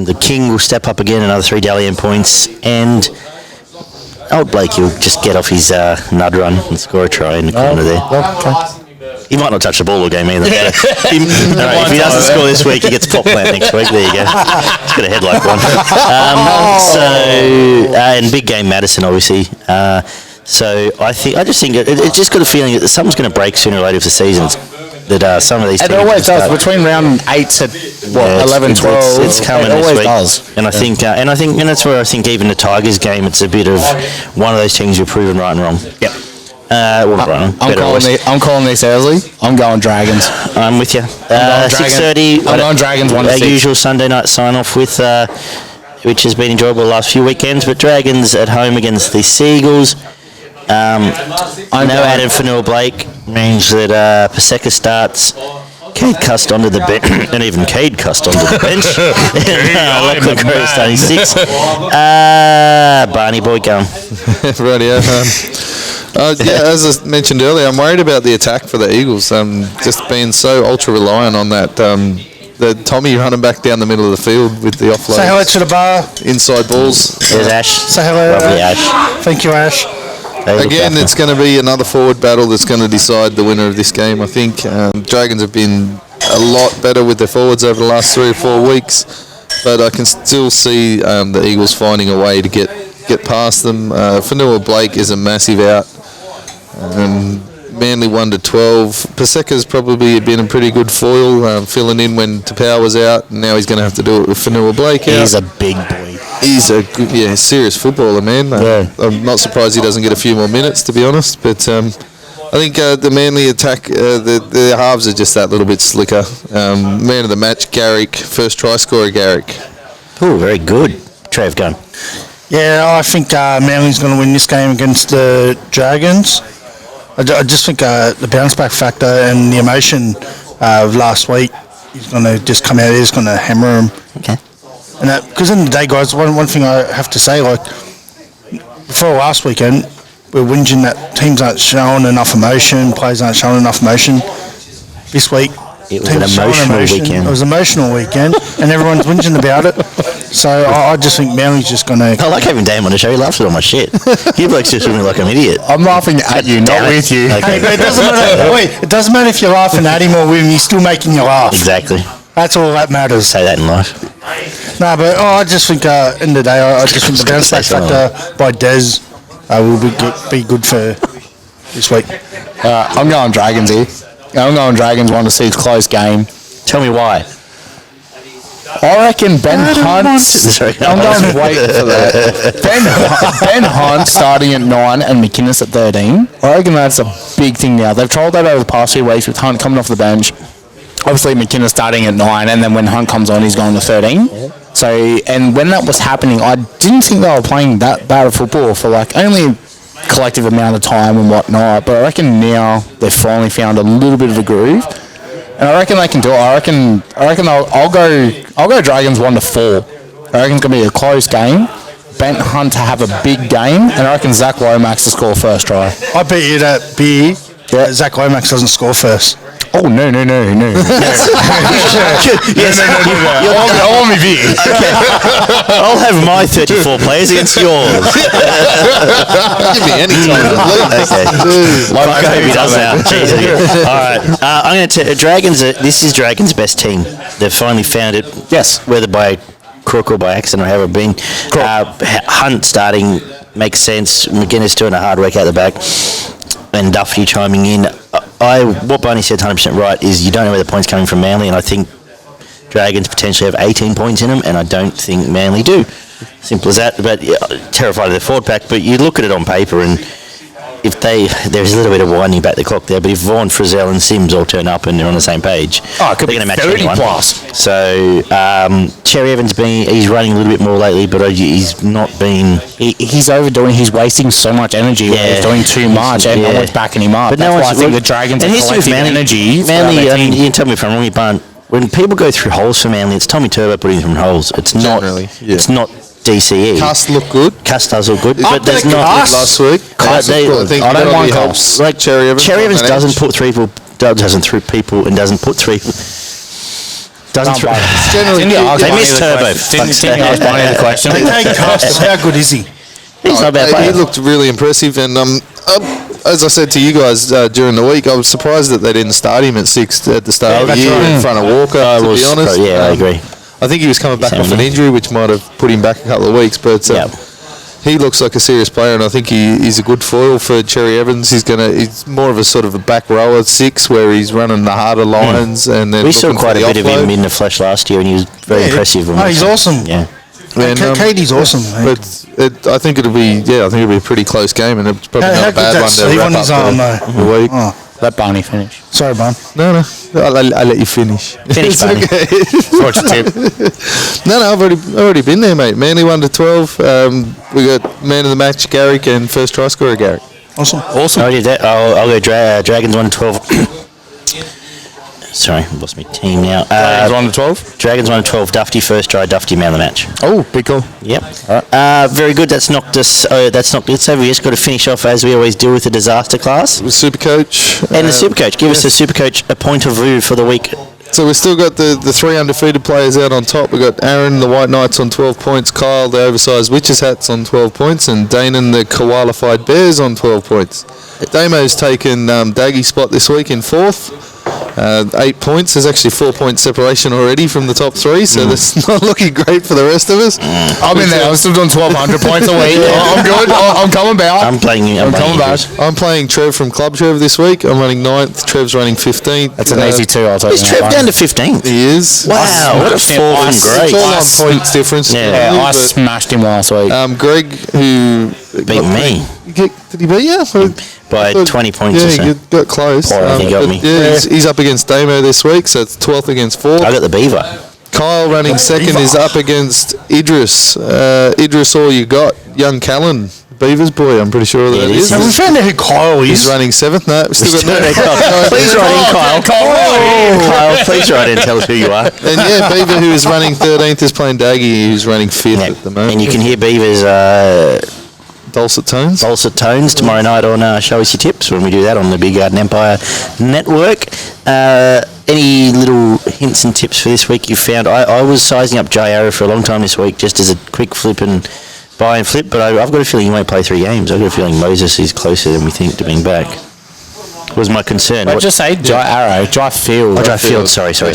The King will step up again, another 3 Dalian points. And old Blake will just get off his nud run and score a try in the corner there. Okay. He might not touch the ball all game either. If he doesn't score this week, he gets pop plant next week. There you go. He's got a head like one. And big game Madison, obviously. So I just think it just got a feeling that something's going to break sooner or later for the seasons. That some of these teams. It always does. Between round 8 to 11, 12. It's coming it this always week. Does. And I think, and that's where I think even the Tigers game, it's a bit of one of those things you're proven right and wrong. Yep. I'm calling this early. I'm going Dragons. I'm with you. 6:30. I'm going Dragons. Our usual Sunday night sign off with, which has been enjoyable the last few weekends. But Dragons at home against the Seagulls. I know Adam Fanua-Blake means that Paseka starts. Cade cussed onto the bench, and even Cade cussed onto the bench. Lachlan Crowe starting 6. Barney boy going. Rightio. As I mentioned earlier, I'm worried about the attack for the Eagles. Just being so ultra reliant on that. The Tommy running back down the middle of the field with the offload. Say hello to the bar. Inside balls. There's Ash. Say hello, Lovely Ash. Ash. Thank you, Ash. Again, it's going to be another forward battle that's going to decide the winner of this game, I think. Dragons have been a lot better with their forwards over the last 3 or 4 weeks, but I can still see the Eagles finding a way to get past them. Fanua-Blake is a massive out. Manly 1 to 12. Paseka's probably been a pretty good foil, filling in when Tapau was out, and now he's going to have to do it with Fanua-Blake out. He's a big boy. He's a good, serious footballer, man. I'm not surprised he doesn't get a few more minutes, to be honest. But I think the Manly attack, the halves are just that little bit slicker. Man of the match, Garrick. First try scorer, Garrick. Oh, very good. Trav, go. Yeah, I think Manly's going to win this game against the Dragons. I just think the bounce back factor and the emotion of last week is going to just come out there. It's going to hammer him. Okay. And because in the day, guys, one thing I have to say, like before last weekend, we're whinging that teams aren't showing enough emotion, players aren't showing enough emotion. This week, it was an emotional weekend. It was an emotional weekend, and everyone's whinging about it. So I just think Manly's just going to... I like having Dame on the show. He laughs at all my shit. He blokes just me like I'm an idiot. I'm laughing at you, not with you. Okay. Hey, it doesn't matter. Wait, it doesn't matter if you're laughing at him or with him. He's still making you laugh. Exactly. That's all that matters. Say that in life. No, but I just think in the day, I just think the bounce back factor by Des will be good for this week. I'm going Dragons here. I'm going Dragons 1 to 6, close game. Tell me why. I reckon Ben Hunt. I'm going to wait for that. Ben Hunt starting at 9 and McInnes at 13. I reckon that's a big thing now. They've trialled that over the past few weeks with Hunt coming off the bench. Obviously, McInnes starting at 9, and then when Hunt comes on, he's going to 13. So, and when that was happening, I didn't think they were playing that bad of football for like only a collective amount of time and whatnot. But I reckon now they've finally found a little bit of a groove. And I reckon they can do it. I reckon I'll go Dragons 1 to 4. I reckon it's gonna be a close game. Ben Hunt to have a big game, and I reckon Zach Lomax to score first try. I bet you that Zach Lomax doesn't score first. Oh no! Yes. I want me beer. Okay. I'll have my 34 players against yours. Give me any time. Okay. I hope he does now. Jeez, okay. All right. I'm going to tell Dragons. This is Dragons' best team. They've finally found it. Yes. Whether by crook or by accident or however been. Hunt starting makes sense. McGuinness doing a hard work out the back. And Duffy chiming in. what Barney said 100% right is you don't know where the points coming from Manly, and I think Dragons potentially have 18 points in them, and I don't think Manly do. Simple as that. But terrified of the forward pack. But you look at it on paper, and if there's a little bit of winding back the clock there, but if Vaughan, Frizzell and Sims all turn up and they're on the same page, it could they're going to match 30 anyone. plus. So Cherry Evans he's running a little bit more lately, but he's not been. He's overdoing. He's wasting so much energy. Yeah. He's doing too much, and no one's backing him up. But That's no why I one's think the Dragons are collecting energy. Manly, you can tell me if I'm wrong, but when people go through holes for Manly, it's Tommy Turbo putting them in holes. It's not. It's not DCE. Cust look good. Cust does look good, but there's not last week. I don't mind helps. Like Cherry Evans. Cherry Evans doesn't put people and doesn't put three. Doesn't throw. Generally, they miss Turbo. Didn't ask Barney the question. Hey, Cust, how good is he? He's not a bad player. He looked really impressive, and as I said to you guys during the week, I was surprised that they didn't start him at 6 at the start of the year in front of Walker. To be honest, I agree. I think he was coming back off an injury, which might have put him back a couple of weeks, but he looks like a serious player, and I think he's a good foil for Cherry Evans. He's more of a sort of a back rower 6, where he's running the harder lines, and then we saw quite a bit of him in the flesh last year, and he was very impressive. He's awesome. Yeah. Katie's awesome. But I think it'll be a pretty close game, and it's probably not a bad one to wrap up the week. Let Barney finish. Sorry, Barn. No, I'll let you finish. Finish, Barney. What's your tip? No, I've already been there, mate. Manly 1-12. We got man of the match, Garrick, and first try scorer, Garrick. Awesome. I did that. I'll go Dragons 1-12. Sorry, I've lost my team now. Dragons 1-12. Dragons 1-12. Dufty first try. Dufty man of the match. Oh, big goal. Yep. Very good. That's knocked us. It's over. We just got to finish off as we always do with the disaster class. With Supercoach. And the Supercoach. Give us the Supercoach a point of view for the week. So we've still got the 3 undefeated players out on top. We've got Aaron, the White Knights, on 12 points. Kyle, the oversized Witches Hats, on 12 points. And Danon, the Koalified Bears, on 12 points. Damo's taken Daggy's spot this week in 4th. 8 points. There's actually 4 point separation already from the top 3, so that's not looking great for the rest of us. I'm in there. I'm still doing 1,200 points a week. I'm good. I'm coming back. I'm coming back. I'm playing Trev from Club Trev this week. I'm running 9th. Trev's running 15th. That's an easy 2. I'll tell you. Is Trev down to 15th? He is. Wow, what a fall from It's all grace. on points difference. Yeah, I smashed him last week. Greg, who Beat me. Did he beat you? By 20 points or so. Yeah, he got close. He got me. Yeah, he's up against Damo this week, so it's 12th against 4th. I got the Beaver. Kyle running second is up against Idris. Idris, all you got. Young Callan, Beavers boy, I'm pretty sure that is. Have we found out who Kyle is? He's running 7th. No, we've still got no. Please write in, Kyle. Kyle, please write in and tell us who you are. And Beaver, who is running 13th, is playing Daggy, who's running 5th at the moment. And you can hear Beaver's dulcet tones tomorrow night on Show Us Your Tips when we do that on the Big Garden Empire Network. Any little hints and tips for this week you found? I was sizing up Jai Arrow for a long time this week just as a quick flip and buy and flip, but I've got a feeling he won't play 3 games. I've got a feeling Moses is closer than we think to being back. Was my concern. But just say Jai Arrow, Jai Field. Jai Field. Sorry. No.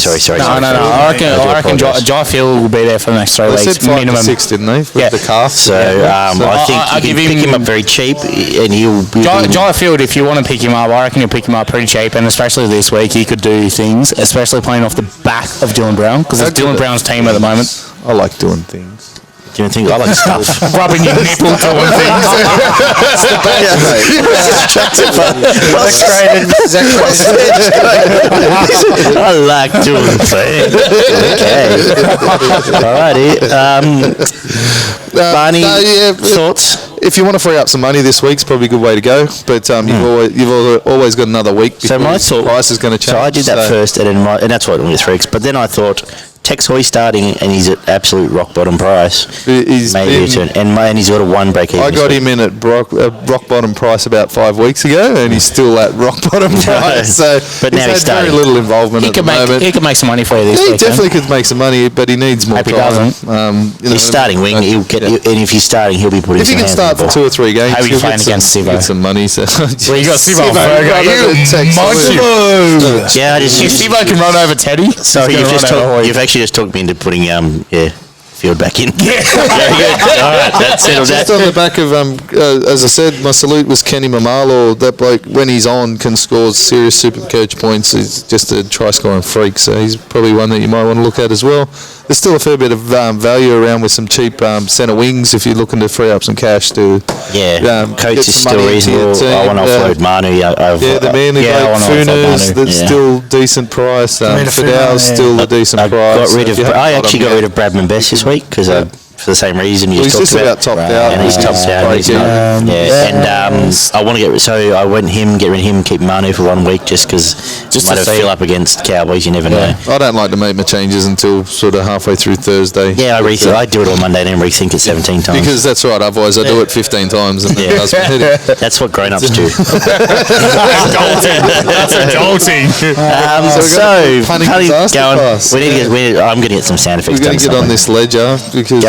I reckon Jai Field will be there for the next 3 weeks. They said 5 minimum. to 6, didn't they? For the calf. So I think you can pick him up very cheap, and he'll be Jai Field. If you want to pick him up, I reckon you'll pick him up pretty cheap, and especially this week, he could do things, especially playing off the back of Dylan Brown, because it's Dylan Brown's team at the moment. I like doing things. Do you think I like stuff? Rubbing your nipple doing things. I like doing things. Okay. Alrighty. Barney, thoughts? If you want to free up some money this week's probably a good way to go. But you've always got another week before the price is going to change. So I did that first, and that's why I went with 3 weeks. But then I thought, Tex Hoy starting, and he's at absolute rock bottom price. Maybe return, and he's got a 1 break even. I got him in at rock bottom price about 5 weeks ago, and he's still at rock bottom price. So, but now he's starting. Very little involvement He could make some money for you this week. He definitely could make some money, but he needs more time. He's starting wing. He'll get, and if he's starting, he'll be putting. If he can start for 2 or 3 games, he'll be playing against Sivo. Get some money. So well, you got Sivo. Yeah, Sivo can run over Teddy. So you've actually just talked me into putting 50 field back in. Very good. All right, that's settled Just that. on the back of, as I said, my salute was Kenny Mamalo. That bloke, when he's on, can score serious super coach points. He's just a try-scoring freak, so he's probably one that you might want to look at as well. There's still a fair bit of value around with some cheap centre wings if you're looking to free up some cash to Coates get is some still money into your reasonable. team. I want to offload Manu. The Manly bloke, Funes, that's still decent price. Fidal's still a decent price. I actually got rid of Bradman Best this week because for the same reason you he's just just about topped out. and he's topped out. He's not, and I want to get so I went get rid of him, keep Manu for 1 week just because might have fill up against Cowboys. You never know. I don't like to make my changes until sort of halfway through Thursday. Yeah, I do it on Monday and then rethink it 17 times. Because that's right. Otherwise, I do it 15 times and then it does my head in. That's what grown-ups do. That's a jolting. So, punting Paddy, disaster go on. pass. I'm going to get some sound effects We're going done to get on somewhere. this ledger because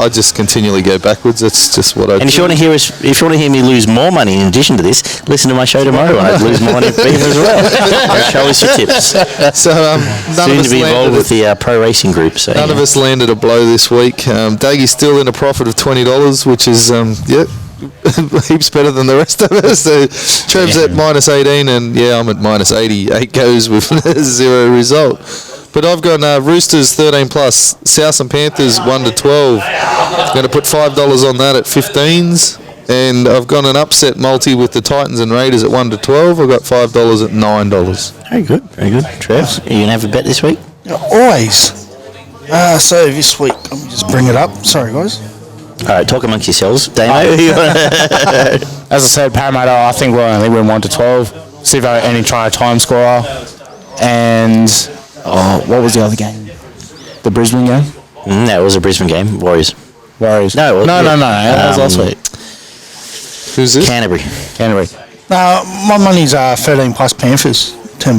I just continually go backwards. That's just what I do. And if you want to hear me lose more money in addition to this, listen to my show tomorrow. I lose more money in Beaver as well. I'll show us your tips. So none Soon of to us be involved landed with the pro racing group. So None of us landed a blow this week. Daggie's still in a profit of $20, which is heaps better than the rest of us. So Trev's at minus 18, and I'm at minus 80. 8 goes with 0 result. But I've got Roosters 13 plus, South and Panthers 1 to 12. I'm going to put $5 on that at 15s. And I've got an upset multi with the Titans and Raiders at 1 to 12. I've got $5 at $9. very good, very good. Trev, are you going to have a bet this week? Always. So this week, let me just bring it up. Sorry, guys. All right, talk amongst yourselves. Damo, As I said, Parramatta, I think we'll only win 1 to 12. Sivo, any time scorer. And, what was the other game? The Brisbane game? No, it was a Brisbane game. Warriors. No, it was, No. That was last week. Who's this? Canterbury. My money's 13 plus Panthers, $10.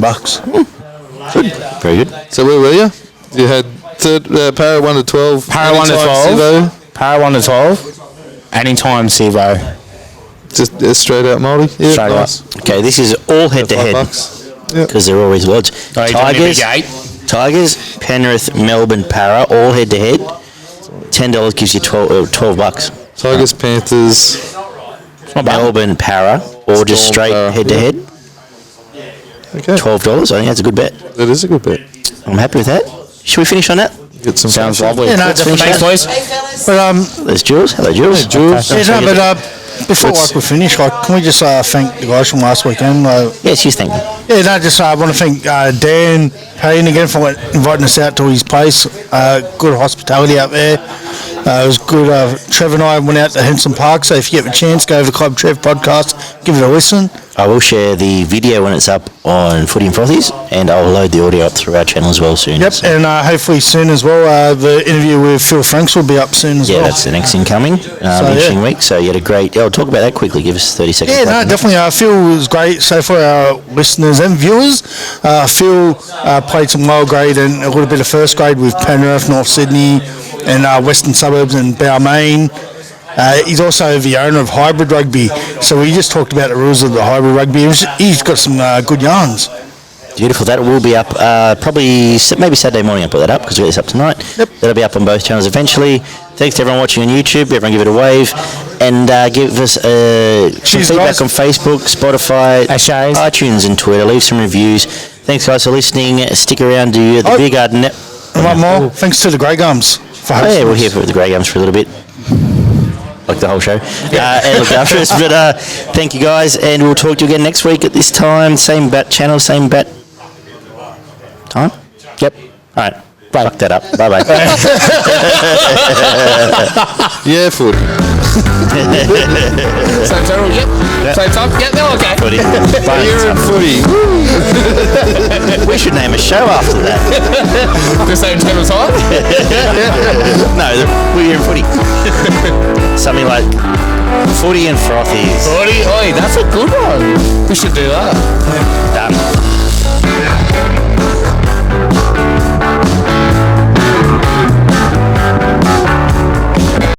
Very good. So where were you? You had Para 1 to 12. Para 1 to Anytime 12. Sivo. Para 1 to 12. Anytime Sivo. Just straight out multi. Yeah, Straight nice. Okay, this is all head-to-head $5. Yeah. because they're always odds. Tigers, Penrith, Melbourne, Para, all head-to-head. $10 gives you $12. Tigers, Panthers. Melbourne, Para, or just Storm, straight Para. head-to-head. Okay. $12. I think that's a good bet. That is a good bet. I'm happy with that. Should we finish on that? Get some Sounds cash. lovely. Yeah, no, Let's definitely. finish Thanks, boys. But There's Jules. Hello, Jules. Jules. but before we finish, can we just thank the guys from last weekend? Yes, you think. I want to thank Dan Payne again for inviting us out to his place. Good hospitality out there. It was good. Trevor and I went out to Henson Park, so if you get a chance, go over the Club Trev podcast, give it a listen. I will share the video when it's up on Footy and Frothies, and I'll load the audio up through our channel as well soon. Yep, So, and hopefully soon as well, the interview with Phil Franks will be up soon as yeah, well. that's the next incoming. Interesting week. So you had a great. I'll talk about that quickly. Give us 30 seconds. Yeah, no, definitely. Phil was great. So for our listeners and viewers, Phil played some lower grade and a little bit of first grade with Penrith, North Sydney, and Western Suburbs and Balmain. He's also the owner of Hybrid Rugby. So we just talked about the rules of the Hybrid Rugby. He's got some good yarns. Beautiful. That will be up probably maybe Saturday morning. I'll put that up because we get this up tonight. Yep. That'll be up on both channels eventually. Thanks to everyone watching on YouTube. Everyone give it a wave and give us some feedback guys. on Facebook, Spotify, iTunes and Twitter. Leave some reviews. Thanks guys for listening. Stick around to the Beer Garden. And one more. Thanks to the Grey Gums for hosting. Yeah, we're here for the Grey Gums for a little bit. Like the whole show. And look after us. But thank you guys, and we'll talk to you again next week at this time. Same bat channel, same bat time. Yep. All right. Fuck that up. Bye bye. Yeah, food. Same channel, yep. Same time, yep, they're okay. Footy. You're in footy. We should name a show after that. The same channel time? No, we're in footy. Something like Footy and Frothies. Oi, that's a good one. We should do that.